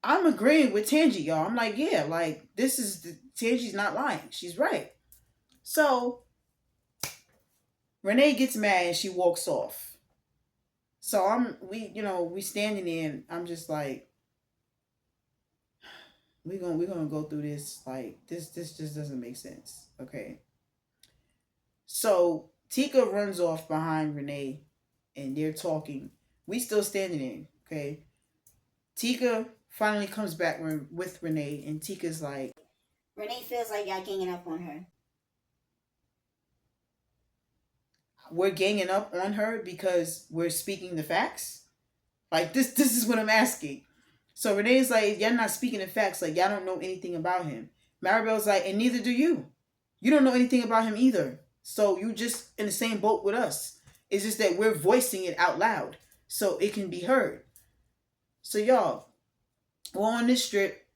I'm agreeing with Tangi, y'all. I'm like, yeah, like Tangi's not lying. She's right. So Renee gets mad and she walks off. So we standing there and I'm just like, we're gonna go through this. Like this just doesn't make sense. Okay. So Tika runs off behind Renee and they're talking. We still standing there. Okay. Tika finally comes back with Renee and Tika's like, Renee feels like y'all ganging up on her. we're ganging up on her because we're speaking the facts. Like this is what I'm asking. So Renee's like, y'all not speaking the facts. Like y'all don't know anything about him. Maribel's like, and neither do you. You don't know anything about him either. So you just in the same boat with us. It's just that we're voicing it out loud so it can be heard. So y'all, we're on this trip.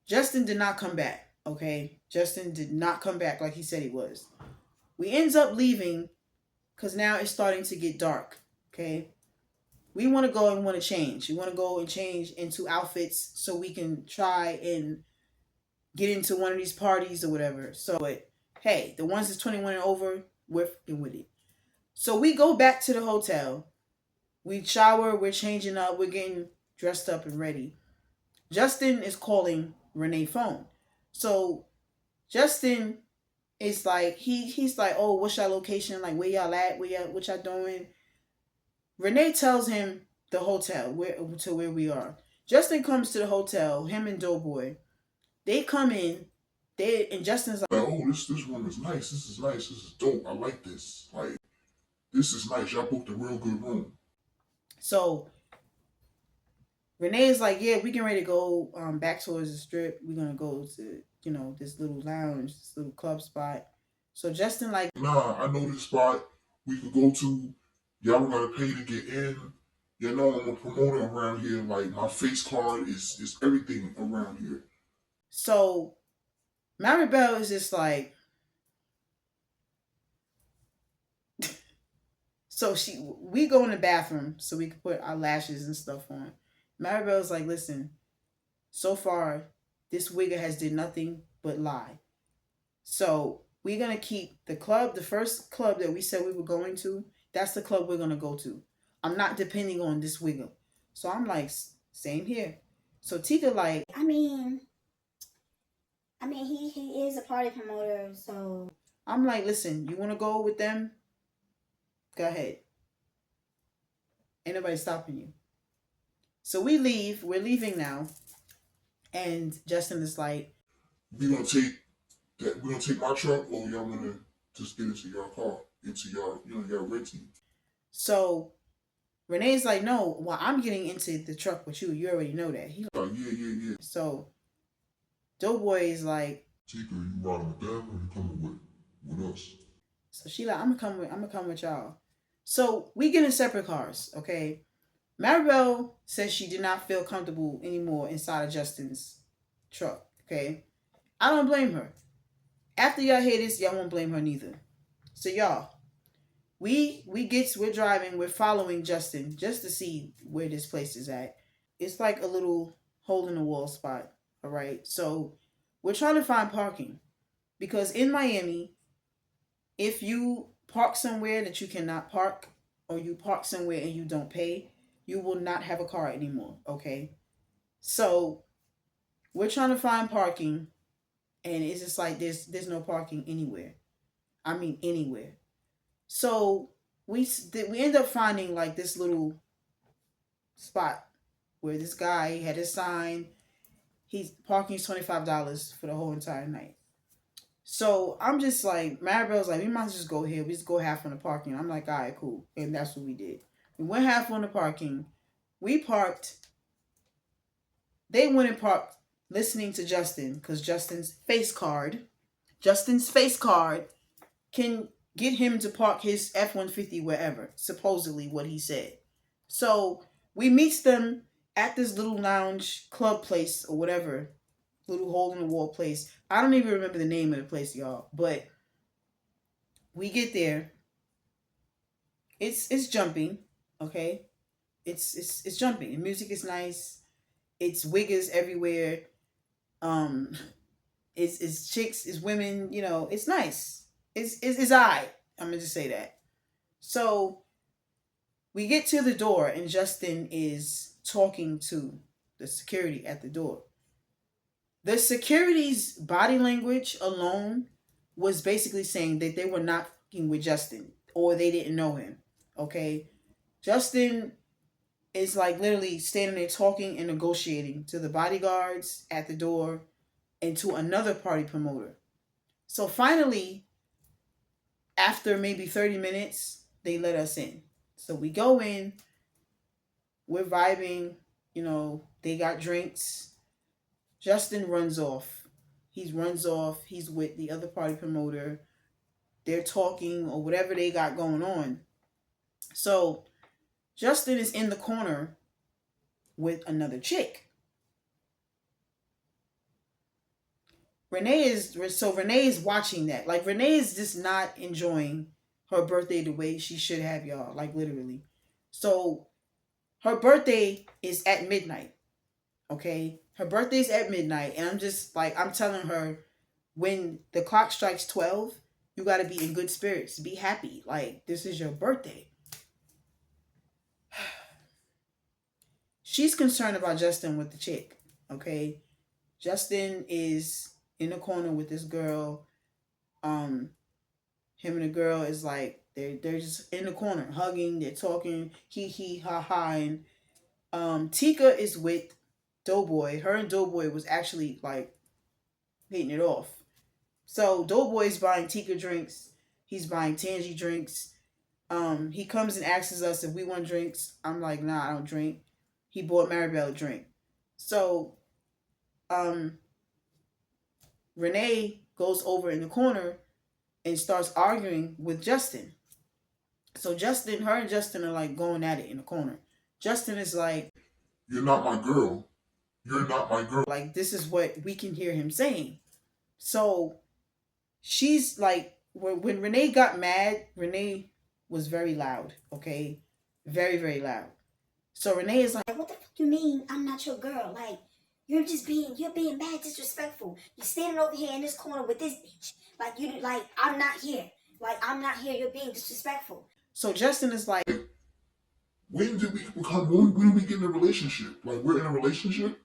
Justin did not come back. Okay, Justin did not come back like he said he was. We ends up leaving because now it's starting to get dark. Okay, we want to go and want to change. We want to go and change into outfits so we can try and get into one of these parties or whatever. So, but hey, the ones that's 21 and over, we're fucking with it. So we go back to the hotel. We shower. We're changing up. We're getting dressed up and ready. Justin is calling Renee's phone. So Justin is like he's like, oh, what's your location? Like where y'all at? What y'all doing? Renee tells him the hotel where we are. Justin comes to the hotel. Him and Doughboy, they come in. And Justin's like, oh, this room is nice. This is nice. This is dope. I like this. Like, this is nice. Y'all booked a real good room. So Renee is like, yeah, we getting ready to go back towards the strip. We're gonna go to this little lounge, this little club spot. So Justin like, nah, I know this spot we could go to. Y'all gotta pay to get in. You know, I'm a promoter around here. Like, my face card is everything around here. So Maribel is just like, so we go in the bathroom so we can put our lashes and stuff on. Maribel's like, listen, so far this wigger has did nothing but lie. So we're gonna keep the first club that we said we were going to. That's the club we're gonna go to. I'm not depending on this wigger. So I'm like, same here. So Tika like, He is a party promoter, so I'm like, listen, you want to go with them? Go ahead. Ain't nobody stopping you. So we leave. We're leaving now. And Justin is like, We gonna take that. We gonna take my truck, or y'all wanna just get into your car, into your your renting. so Renee's like, no, well, I'm getting into the truck with you. You already know that. Yeah. So Doughboy is like, Tika, you riding with them, or you coming with us? so she like, I'm gonna come with y'all. So we get in separate cars, okay? Maribel says she did not feel comfortable anymore inside of Justin's truck, okay? I don't blame her. After y'all hear this, y'all won't blame her neither. So y'all, we're driving, we're following Justin just to see where this place is at. It's like a little hole in the wall spot, all right? So we're trying to find parking because in Miami, if you park somewhere that you cannot park or you park somewhere and you don't pay, you will not have a car anymore, okay? So we're trying to find parking and it's just like there's no parking anywhere. I mean anywhere. So we end up finding like this little spot where this guy had his sign. He's parking is $25 for the whole entire night. So I'm just like, Maribel's like, we might as well just go here. We just go half on the parking. I'm like, all right, cool. And that's what we did. We went half on the parking. We parked. They went and parked listening to Justin because Justin's face card can get him to park his F-150 wherever, supposedly what he said. So we meets them at this little lounge club place or whatever, little hole in the wall place. I don't even remember the name of the place, y'all. But we get there. It's jumping, okay? It's jumping. The music is nice. It's wiggers everywhere. Um, it's chicks, it's women. You know, it's nice. It's I. I'm gonna just say that. So we get to the door, and Justin is talking to the security at the door. The security's body language alone was basically saying that they were not fucking with Justin or they didn't know him. Okay. Justin is like literally standing there talking and negotiating to the bodyguards at the door and to another party promoter. So finally, after maybe 30 minutes, they let us in. So we go in, we're vibing, they got drinks. Justin runs off. He runs off. He's with the other party promoter. They're talking or whatever they got going on. So Justin is in the corner with another chick. Renee is watching that. Like, Renee is just not enjoying her birthday the way she should have, y'all. Like, literally. So her birthday is at midnight. Okay? Her birthday's at midnight. And I'm just like, I'm telling her, when the clock strikes 12, you got to be in good spirits. Be happy. Like, this is your birthday. She's concerned about Justin with the chick. Okay? Justin is in the corner with this girl. Him and the girl is like, they're just in the corner hugging, they're talking, hee hee ha ha. And Tika is with Doughboy. Her and Doughboy was actually like hitting it off. So Doughboy's buying Tika drinks, he's buying Tangy drinks. He comes and asks us if we want drinks. I'm like, nah, I don't drink. He bought Maribel a drink. So Renee goes over in the corner and starts arguing with Justin. So her and Justin are like going at it in the corner. Justin is like, "You're not my girl. You're not my girl." Like, this is what we can hear him saying. So she's like, when Renee got mad, Renee was very loud, okay? Very, very loud. So Renee is like, what the fuck you mean I'm not your girl? Like, you're being mad disrespectful. You're standing over here in this corner with this bitch. Like, I'm not here. Like, I'm not here. You're being disrespectful. So Justin is like, when did we get in a relationship? Like, we're in a relationship?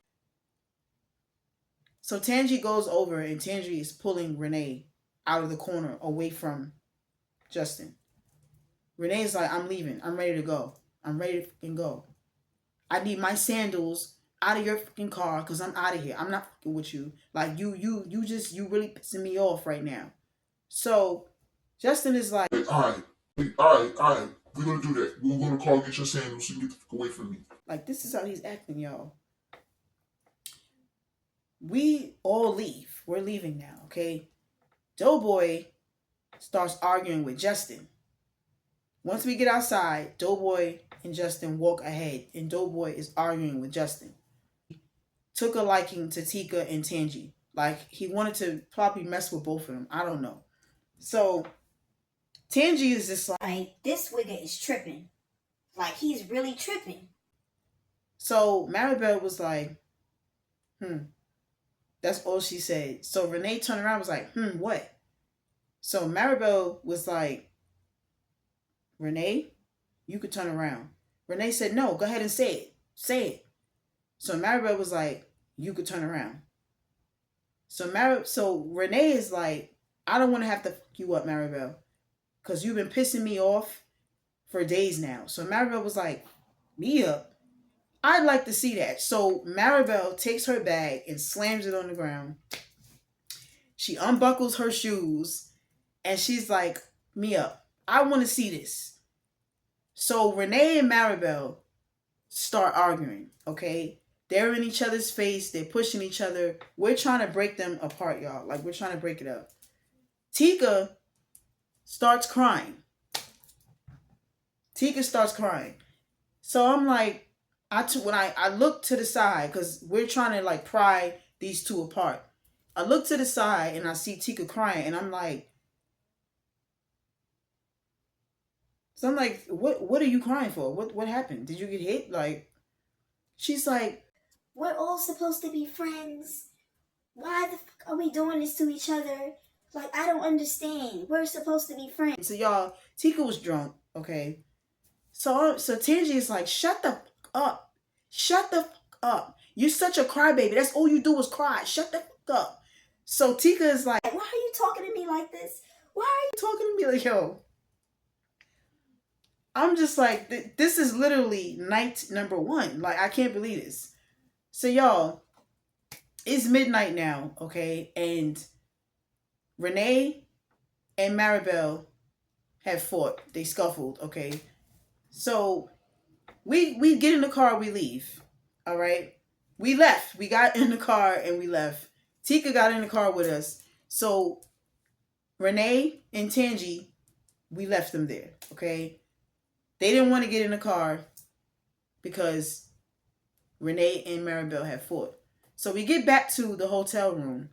So Tangy goes over and Tangy is pulling Renee out of the corner away from Justin. Renee's like, I'm leaving. I'm ready to go. I'm ready to fucking go. I need my sandals out of your fucking car because I'm out of here. I'm not fucking with you. Like, you really pissing me off right now. So Justin is like, all right. We're going to do that. We're going to call get your sandals so you can get the fuck away from me. Like, this is how he's acting, y'all. We all leave. We're leaving now, okay? Doughboy starts arguing with Justin. Once we get outside, Doughboy and Justin walk ahead, and Doughboy is arguing with Justin. Took a liking to Tika and Tangy. Like, he wanted to probably mess with both of them. I don't know. So Tangy is just like, this wigger is tripping. Like, he's really tripping. So Maribel was like, That's all she said. So Renee turned around and was like, what? So Maribel was like, Renee, you could turn around. Renee said, no, go ahead and say it. Say it. So Maribel was like, you could turn around. So Renee is like, I don't want to have to fuck you up, Maribel, because you've been pissing me off for days now. So Maribel was like, me up? I'd like to see that. So Maribel takes her bag and slams it on the ground. She unbuckles her shoes and she's like, Mia, I want to see this. So Renee and Maribel start arguing, okay? They're in each other's face. They're pushing each other. We're trying to break them apart, y'all. Like, we're trying to break it up. Tika starts crying. Tika starts crying. So I'm like, when I look to the side, because we're trying to like pry these two apart. I look to the side and I see Tika crying, and I'm like, what are you crying for? What happened? Did you get hit? Like, she's like, we're all supposed to be friends. Why the fuck are we doing this to each other? Like, I don't understand. We're supposed to be friends. So y'all, Tika was drunk, okay? So Tangi is like, shut the fuck up. Shut the fuck up. You're such a crybaby. That's all you do is cry. Shut the fuck up. So Tika is like, why are you talking to me like this? Why are you talking to me like, yo? I'm just like, this is literally night number 1. Like, I can't believe this. So y'all, it's midnight now, okay? And Renee and Maribel have fought. They scuffled, okay? So we get in the car, we leave. All right? We left. We got in the car and we left. Tika got in the car with us. So Renee and Tangi, we left them there, okay? They didn't want to get in the car because Renee and Maribel had fought. So we get back to the hotel room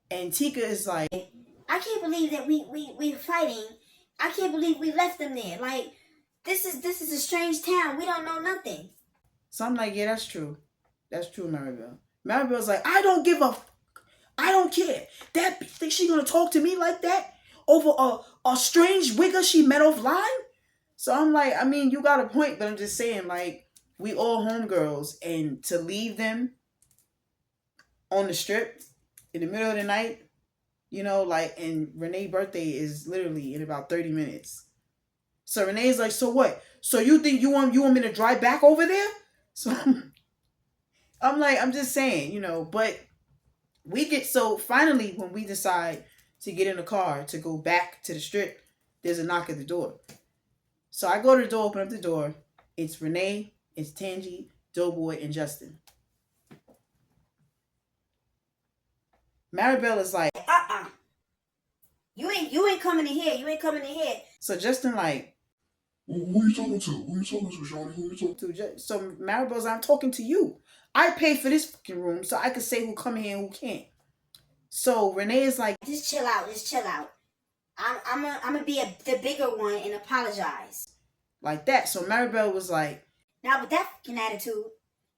and Tika is like, I can't believe that we're fighting. I can't believe we left them there. Like, this is a strange town. We don't know nothing. So I'm like, yeah, that's true. That's true, Maribel. Maribel's like, I don't give a fuck. I don't care. That bitch think she gonna talk to me like that over a strange wigger she met offline? So I'm like, I mean, you got a point, but I'm just saying, like, we all homegirls, and to leave them on the strip in the middle of the night, you know, like, and Renee's birthday is literally in about 30 minutes. So Renee's like, so what? So you think you want me to drive back over there? So I'm like, I'm just saying, you know, but so finally when we decide to get in the car to go back to the strip, there's a knock at the door. So I go to the door, open up the door. It's Renee, it's Tangi, Doughboy, and Justin. Maribel is like, You ain't coming in here. You ain't coming in here. So Justin like, who are you talking to? Who are you talking to, Shorty? Who are you talking to? So Maribel's, I'm talking to you. I paid for this fucking room so I could say who come here and who can't. So Renee is like, just chill out. Just chill out. I'm gonna be the bigger one and apologize. Like that. So Maribel was like, not with that fucking attitude.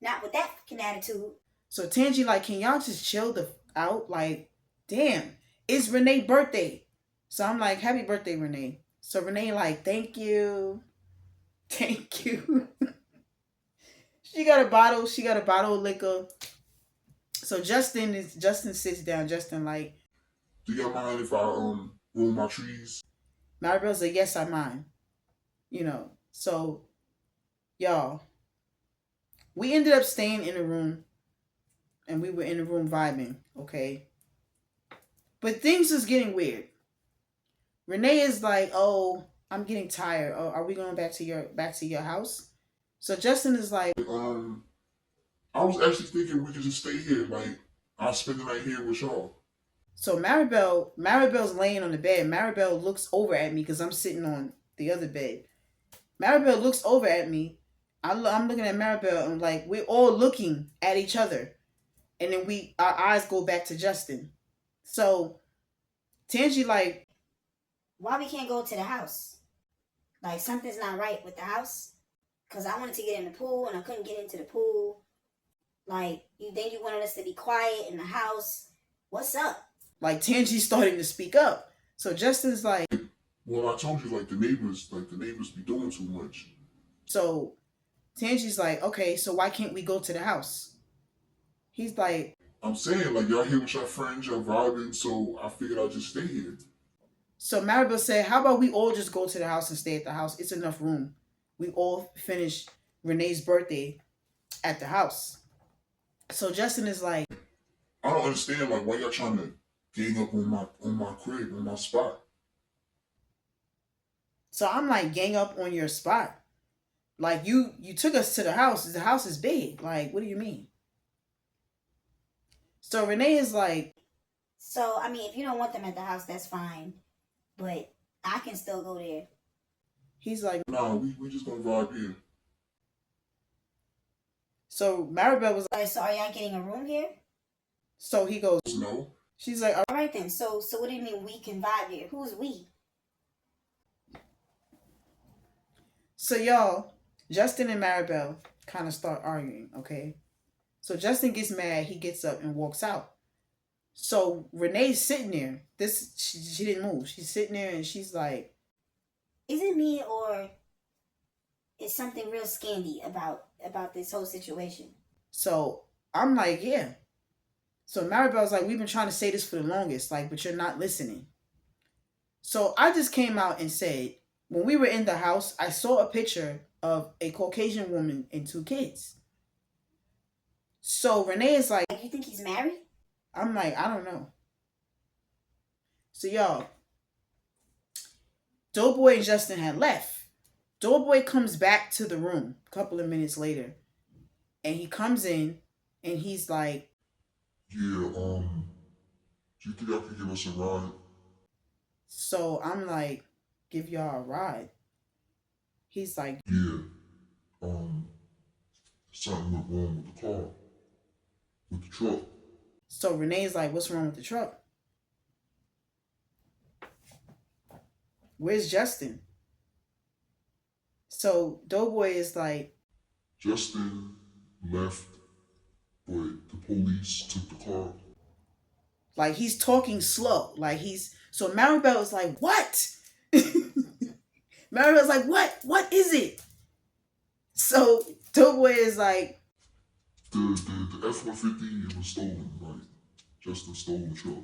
Not with that fucking attitude. So Tangi like, can y'all just chill the out? Like, damn, it's Renee's birthday. So I'm like, happy birthday, Renee. So Renee like, thank you. Thank you. She got a bottle of liquor. So Justin sits down. Justin like, do y'all mind if I roll my trees? Maribel's like, yes, I mind. You know, so y'all, we ended up staying in a room and we were in the room vibing, okay? But things was getting weird. Renee is like, oh, I'm getting tired. Oh, are we going back to your house? So Justin is like, I was actually thinking we could just stay here. Like, I'll spend the night here with y'all. So Maribel's laying on the bed. Maribel looks over at me because I'm sitting on the other bed. Maribel looks over at me. I'm looking at Maribel and like, we're all looking at each other. And then our eyes go back to Justin. So Tangi like, why we can't go to the house? Like, something's not right with the house. Because I wanted to get in the pool and I couldn't get into the pool. Like, you wanted us to be quiet in the house. What's up? Like, Tangi's starting to speak up. So Justin's like, well, I told you, like, the neighbors be doing too much. So Tangi's like, okay, so why can't we go to the house? He's like, I'm saying, like, y'all here with your friends, y'all vibing, so I figured I'd just stay here. So Maribel said, how about we all just go to the house and stay at the house? It's enough room. We all finish Renee's birthday at the house. So Justin is like, I don't understand like why y'all trying to gang up on my crib, on my spot. so I'm like, gang up on your spot. Like you took us to the house. The house is big. Like, what do you mean? So Renee is like, So, I mean, if you don't want them at the house, that's fine. But I can still go there. he's like, Nah, we just gonna vibe here. so Maribel was like, So, are y'all getting a room here? so he goes, No. she's like, All right then. So what do you mean we can vibe here? Who's we? so y'all, Justin and Maribel kind of start arguing, okay? So Justin gets mad, he gets up and walks out. So Renee's sitting there. She didn't move. She's sitting there and she's like, Is it me or is something real scandy about this whole situation? so I'm like, yeah. So Maribel's like, we've been trying to say this for the longest, like, but you're not listening. So I just came out and said, when we were in the house, I saw a picture of a Caucasian woman and two kids. So Renee is like, You think he's married? I'm like, I don't know. So y'all, Doughboy and Justin had left. Doughboy comes back to the room a couple of minutes later, and he comes in and he's like, Yeah, do you think y'all could give us a ride? so I'm like, give y'all a ride. He's like, Yeah, um, something went wrong with the car, with the truck. so Renee's like, what's wrong with the truck? Where's Justin? So Doughboy is like, Justin left, but the police took the car. like he's talking slow. Like so Maribel is like, what? Maribel's like, what? What is it? So Doughboy is like, The F-150 was stolen, like, Justin stole the truck.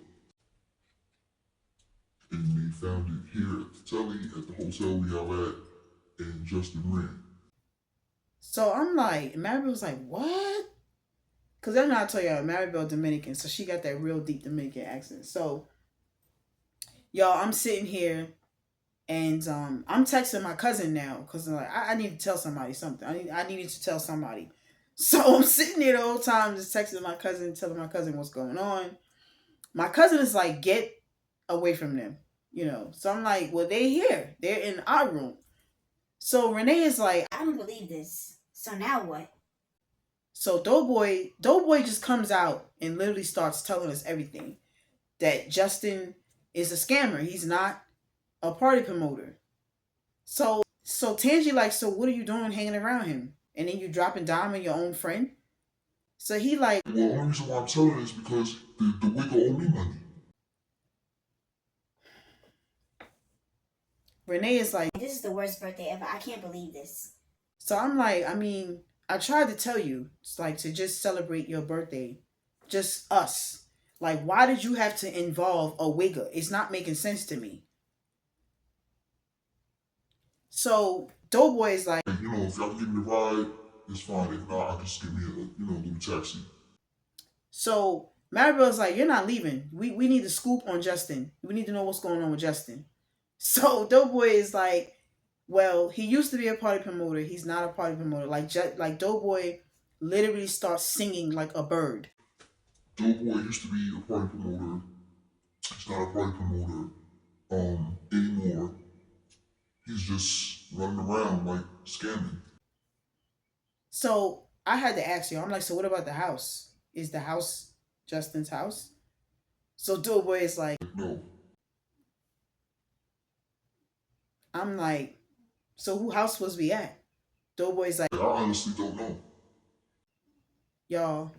And they found it here at the telly at the hotel we all at, and Justin ran. so I'm like, Maribel was like, what? Because then I told y'all, Maribel Dominican, so she got that real deep Dominican accent. So, y'all, I'm sitting here and I'm texting my cousin now because like I need to tell somebody something. I needed to tell somebody. So I'm sitting there the whole time just texting my cousin, telling my cousin what's going on. My cousin is like, get away from them, you know. So I'm like, well, they here. They're in our room. So Renee is like, I don't believe this. So now what? so Doughboy just comes out and literally starts telling us everything. That Justin is a scammer. He's not a party promoter. So Tangi like, so what are you doing hanging around him? And then you dropping dime on your own friend? So he like, Well, the only reason why I'm telling is because the Wiggle owe me money. Renee is like, This is the worst birthday ever. I can't believe this. so I'm like, I mean, I tried to tell you, it's like to just celebrate your birthday. Just us. Like, why did you have to involve a wigger? It's not making sense to me. So Doughboy is like, And, if y'all can give me a ride, it's fine. If not, I can just give me a little taxi. so Maribel's like, you're not leaving. We need the scoop on Justin. We need to know what's going on with Justin. So Doughboy is like, well, he used to be a party promoter. He's not a party promoter. Like Doughboy literally starts singing like a bird. Doughboy used to be a party promoter. He's not a party promoter anymore. He's just running around like scamming. So I had to ask you. I'm like, so what about the house? Is the house Justin's house? So Doughboy is like, No. I'm like, so who house was we at? Doughboy's like, I honestly don't know. y'all.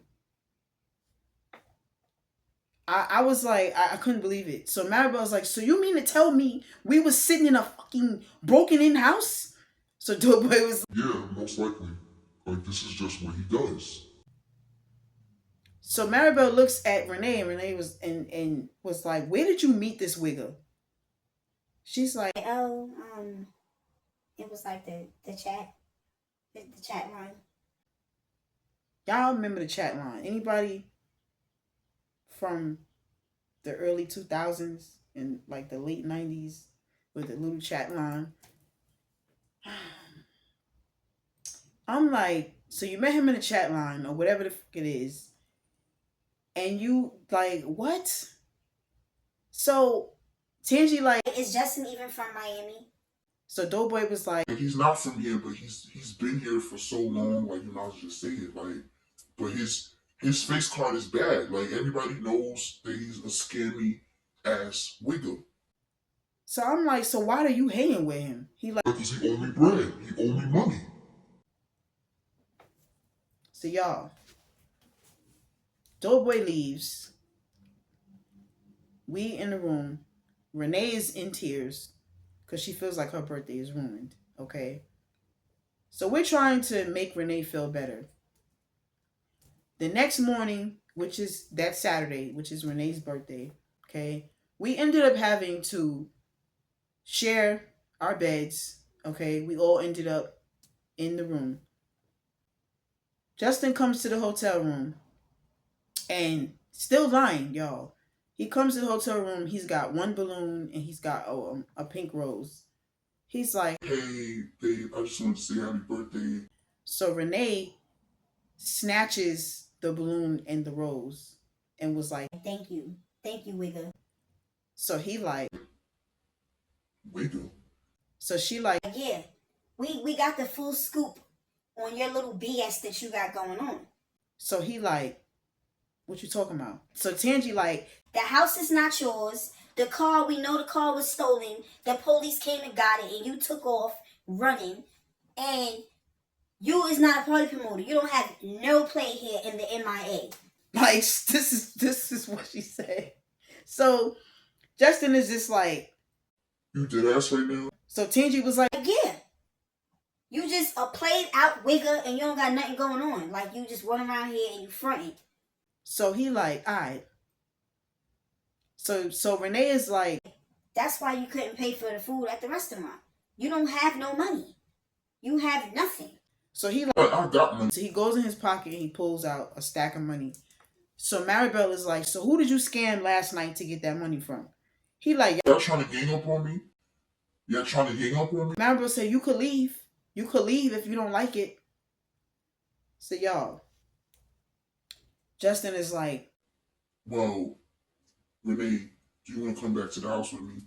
I was like, I couldn't believe it. So Maribel was like, so you mean to tell me we was sitting in a fucking broken in house? So Doughboy was, Yeah, most likely. Like, this is just what he does. so Maribel looks at Renee and Renee was like, where did you meet this wigger? She's like, Oh, it was like the chat line. Y'all remember the chat line? Anybody from the early 2000s and like the late 90s with the little chat line? I'm like, so you met him in the chat line or whatever the fuck it is, and you like what? So Tangi like, Is Justin even from Miami? so Doughboy was like, he's not from here, but he's been here for so long. Like, you know, I was just saying, like, but his face card is bad. Like, everybody knows that he's a scammy ass wigger. so I'm like, so why are you hanging with him? He like, Because he owe me bread. He owe me money. so y'all, Doughboy leaves. We in the room. Renee is in tears because she feels like her birthday is ruined. Okay. So we're trying to make Renee feel better. The next morning, which is that Saturday, which is Renee's birthday, okay, we ended up having to share our beds. Okay. We all ended up in the room. Justin comes to the hotel room and still lying, y'all. He comes to the hotel room. He's got one balloon and he's got a pink rose. He's like, Hey, babe, I just want to say happy birthday. so Renee snatches the balloon and the rose and was like, Thank you, Wigga. so he like, Wigger. so she like, Yeah, we got the full scoop on your little BS that you got going on. so he like, what you talking about? So Tangi like, The house is not yours. The car, we know the car was stolen. The police came and got it, and you took off running. And you is not a party promoter. You don't have no play here in the MIA. like this is what she said. So Justin is just like, You dead ass right now? so Tangi was like, Yeah. You just a played out wigger and you don't got nothing going on. Like you just run around here and you fronting. so he like, all right. So Renee is like, That's why you couldn't pay for the food at the restaurant. You don't have no money. You have nothing. so he like, I got money. so he goes in his pocket and he pulls out a stack of money. So Maribel is like, so who did you scam last night to get that money from? He like, Y'all trying to gang up on me? Y'all trying to gang up on me? Maribel said, you could leave. You could leave if you don't like it. So y'all, Justin is like, Well, Renee, do you want to come back to the house with me?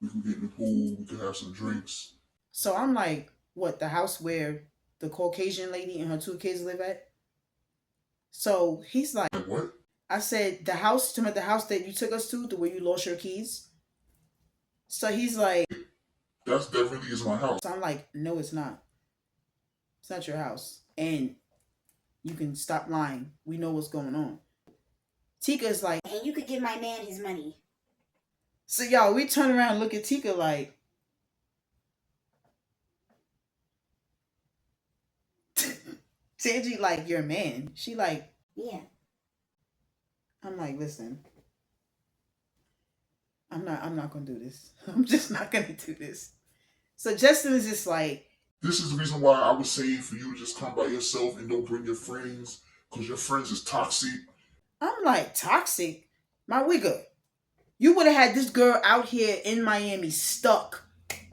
We can get in the pool. We can have some drinks. so I'm like, what, the house where the Caucasian lady and her two kids live at? So he's like, Like what? I said, the house that you took us to where you lost your keys. So he's like, That really is my house. so I'm like, no, it's not. It's not your house. And you can stop lying. We know what's going on. Tika is like, And you could give my man his money. so y'all, we turn around and look at Tika like, Tangi like, your man. She like, Yeah. I'm like, listen, I'm not gonna do this. I'm just not gonna do this. So Justin is just like, This is the reason why I was saying for you to just come by yourself and don't bring your friends, because your friends is toxic. I'm like, toxic? My wigger. You would have had this girl out here in Miami stuck,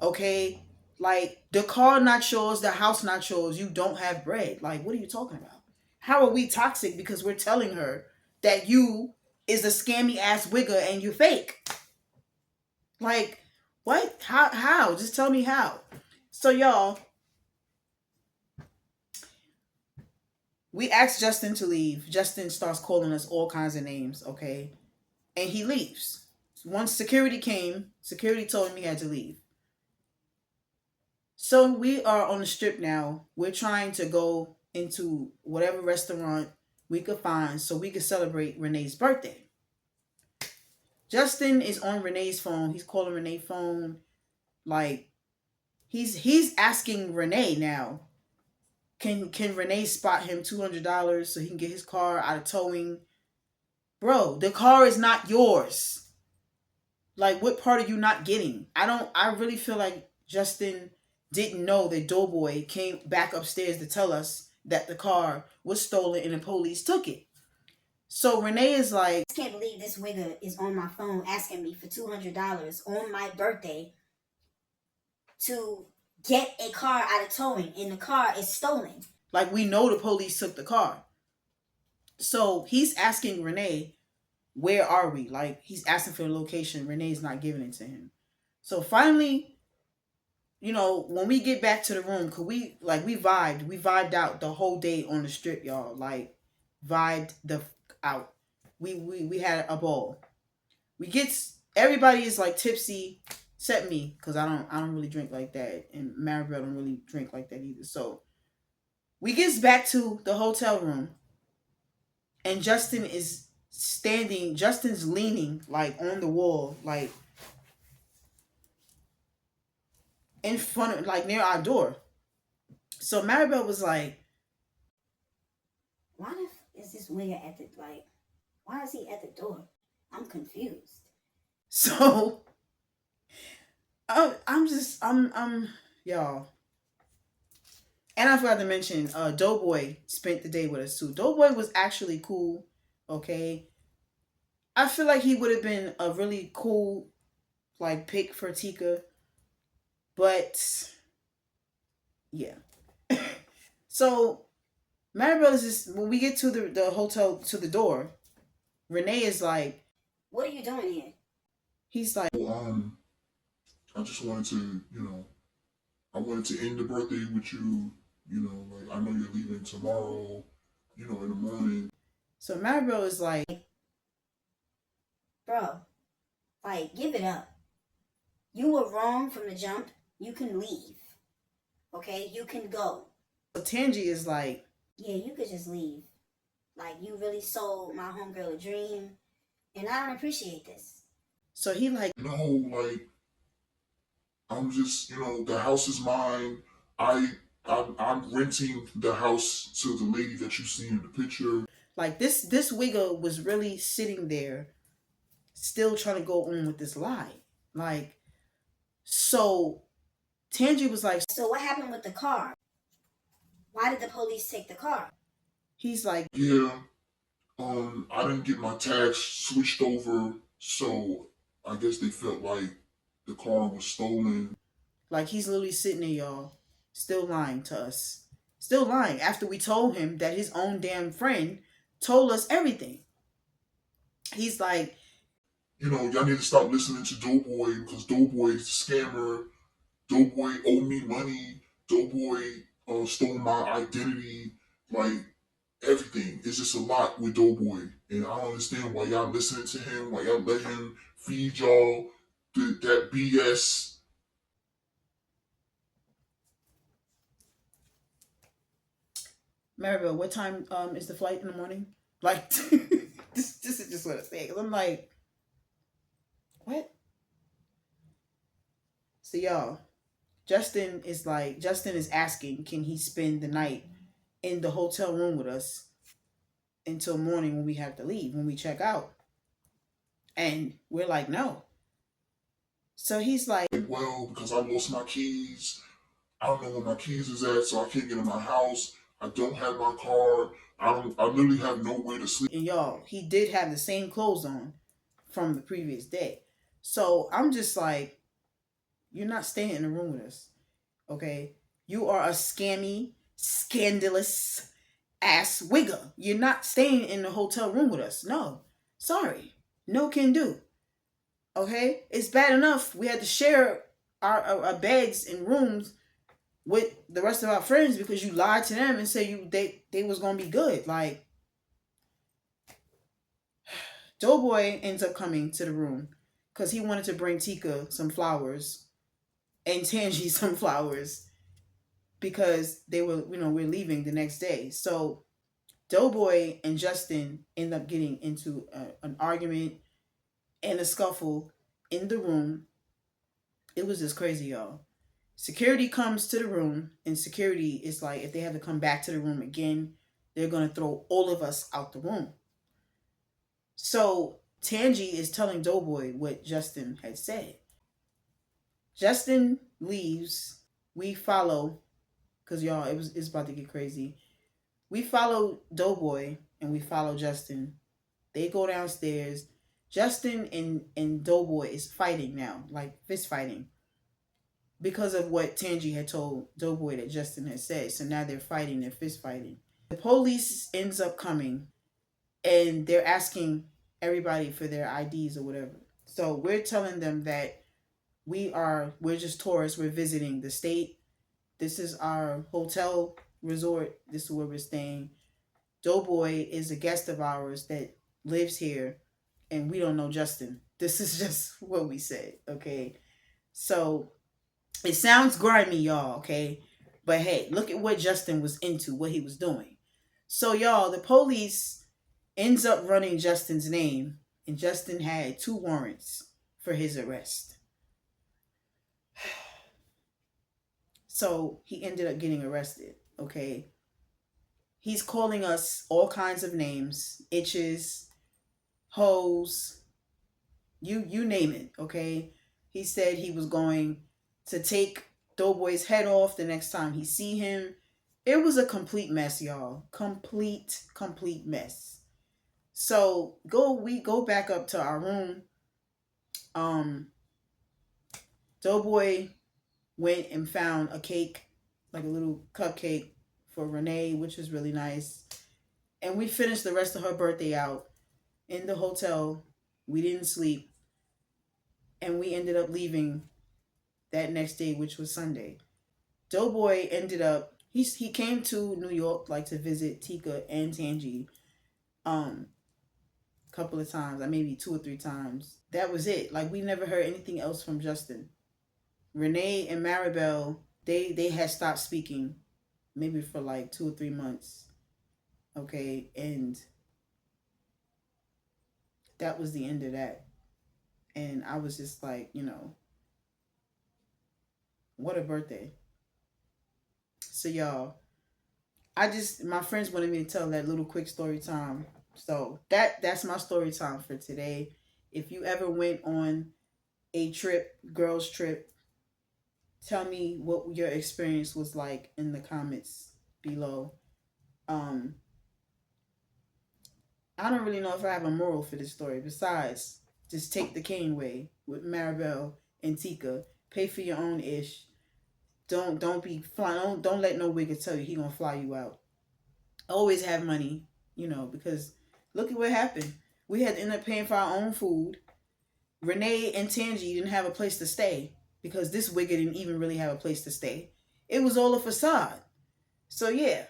okay? Like, the car not yours, the house not yours, you don't have bread. Like, what are you talking about? How are we toxic because we're telling her that you is a scammy ass wigger and you fake? Like, what? How? Just tell me how. So, y'all, we asked Justin to leave. Justin starts calling us all kinds of names, okay? And he leaves. Once security came, security told him he had to leave. So we are on the strip now. We're trying to go into whatever restaurant we could find so we could celebrate Renee's birthday. Justin is on Renee's phone. He's calling Renee's phone. Like, he's asking Renee now, can Renee spot him $200 so he can get his car out of towing? Bro, the car is not yours. Like, what part are you not getting? I really feel like Justin didn't know that Doughboy came back upstairs to tell us that the car was stolen and the police took it. So Renee is like, I can't believe this wigger is on my phone asking me for $200 on my birthday to get a car out of towing, and the car is stolen. like, we know the police took the car. So he's asking Renee, where are we? Like, he's asking for the location. Renee's not giving it to him. So finally, when we get back to the room, cause we vibed out the whole day on the strip, y'all. Like, vibed the out. We had a ball. We get everybody is like tipsy, except me, cause I don't really drink like that, and Maribel don't really drink like that either. So we gets back to the hotel room, and Justin's leaning like on the wall, like in front of, like, near our door. So Maribel was like, Why is this wigger at the, like, why is he at the door? I'm confused. so I'm y'all. And I forgot to mention, Doughboy spent the day with us too. Doughboy was actually cool. Okay, I feel like he would have been a really cool, like, pick for Tika, but yeah. So Maribel is just, when we get to the hotel, to the door, Renee is like, what are you doing here? He's like, I just wanted to, I wanted to end the birthday with you. Like, I know you're leaving tomorrow, in the morning. So Maribel is like, bro, like, give it up. You were wrong from the jump. You can leave. Okay? You can go. So Tangi is like, yeah, you could just leave. Like, you really sold my homegirl a dream, and I don't appreciate this. So he like, no, like, I'm just, the house is mine. I'm renting the house to the lady that you see in the picture. Like, this wigger was really sitting there, still trying to go on with this lie. Like, so Tangi was like, so what happened with the car? Why did the police take the car? He's like, yeah, I didn't get my tags switched over, so I guess they felt like the car was stolen. Like, he's literally sitting there, y'all, still lying to us. Still lying after we told him that his own damn friend told us everything. He's like, y'all need to stop listening to Doughboy, because Doughboy is a scammer. Doughboy owed me money. Doughboy stole my identity. Like, everything. It's just a lot with Doughboy. And I don't understand why y'all listening to him, why y'all let him feed y'all that BS. Maribel, what time is the flight in the morning? Like, this is just what I say. Because I'm like, what? So, y'all, Justin is asking, can he spend the night in the hotel room with us until morning when we have to leave, when we check out? And we're like, no. So he's like, well, because I lost my keys. I don't know where my keys is at, so I can't get in my house. I don't have my car. I literally have nowhere to sleep. And y'all, he did have the same clothes on from the previous day. So I'm just like, you're not staying in the room with us. Okay? You are a scammy, scandalous ass wigger. You're not staying in the hotel room with us. No. Sorry. No can do. Okay? It's bad enough we had to share our beds and rooms with the rest of our friends because you lied to them and said they was gonna be good. Like, Doughboy ends up coming to the room because he wanted to bring Tika some flowers and Tangi some flowers because they were, we're leaving the next day. So Doughboy and Justin end up getting into an argument and a scuffle in the room. It was just crazy, y'all. Security comes to the room, and security is like, if they have to come back to the room again, they're going to throw all of us out the room. So Tangi is telling Doughboy what Justin had said. Justin leaves. We follow, because, y'all, it's about to get crazy. We follow Doughboy and we follow Justin. They go downstairs. Justin and Doughboy is fighting now, like fist fighting, because of what Tangi had told Doughboy that Justin had said. So now they're fighting, they're fist fighting. The police ends up coming and they're asking everybody for their IDs or whatever. So we're telling them that we're just tourists, we're visiting the state. This is our hotel resort, this is where we're staying. Doughboy is a guest of ours that lives here and we don't know Justin. This is just what we said, okay? So it sounds grimy, y'all, okay? But hey, look at what Justin was into, what he was doing. So y'all, the police ends up running Justin's name, and Justin had 2 warrants for his arrest. So he ended up getting arrested, okay? He's calling us all kinds of names, itches, hoes, you name it, okay? He said he was going to take Doughboy's head off the next time he see him. It was a complete mess, y'all. Complete mess. So we go back up to our room. Doughboy went and found a cake, like a little cupcake for Renee, which was really nice. And we finished the rest of her birthday out in the hotel. We didn't sleep. And we ended up leaving that next day, which was Sunday. Doughboy ended up, he came to New York, like to visit Tika and Tangi a couple of times, like maybe 2 or 3 times. That was it. Like, we never heard anything else from Justin. Renee and Maribel, they had stopped speaking maybe for like 2 or 3 months. Okay, and that was the end of that. And I was just like, what a birthday. So y'all, my friends wanted me to tell that little quick story time. So that's my story time for today. If you ever went on a trip, girls trip, tell me what your experience was like in the comments below. I don't really know if I have a moral for this story. Besides, just take the cane way with Maribel and Tika. Pay for your own ish. Don't be fly. Don't let no wigger tell you he gonna fly you out. Always have money, because look at what happened. We had to end up paying for our own food. Renee and Tangi didn't have a place to stay because this wigger didn't even really have a place to stay. It was all a facade. So yeah.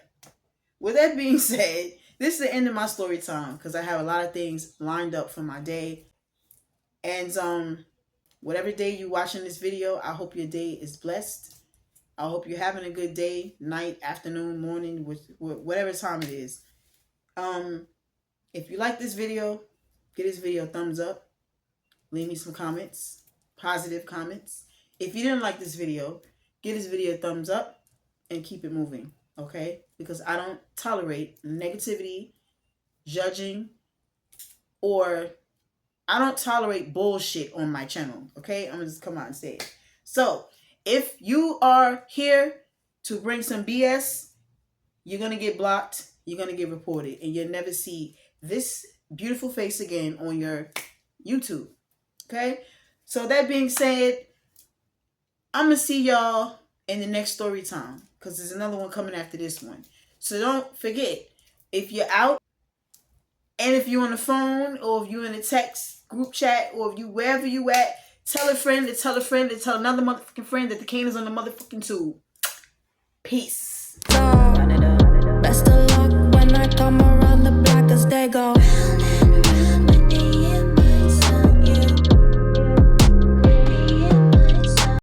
With that being said, this is the end of my story time because I have a lot of things lined up for my day. And whatever day you're watching this video, I hope your day is blessed. I hope you're having a good day, night, afternoon, morning, whatever time it is. If you like this video, give this video a thumbs up. Leave me some comments, positive comments. If you didn't like this video, give this video a thumbs up and keep it moving, okay? Because I don't tolerate negativity, judging, or I don't tolerate bullshit on my channel, okay? I'm gonna just come out and say it. So, if you are here to bring some BS, you're gonna get blocked, you're gonna get reported, and you'll never see this beautiful face again on your YouTube, okay? So that being said, I'm gonna see y'all in the next story time because there's another one coming after this one. So don't forget, if you're out and if you're on the phone or if you're in a text group chat or if you wherever you at, tell a friend to tell a friend to tell another motherfucking friend that the cane is on the motherfucking tube. Peace. Best of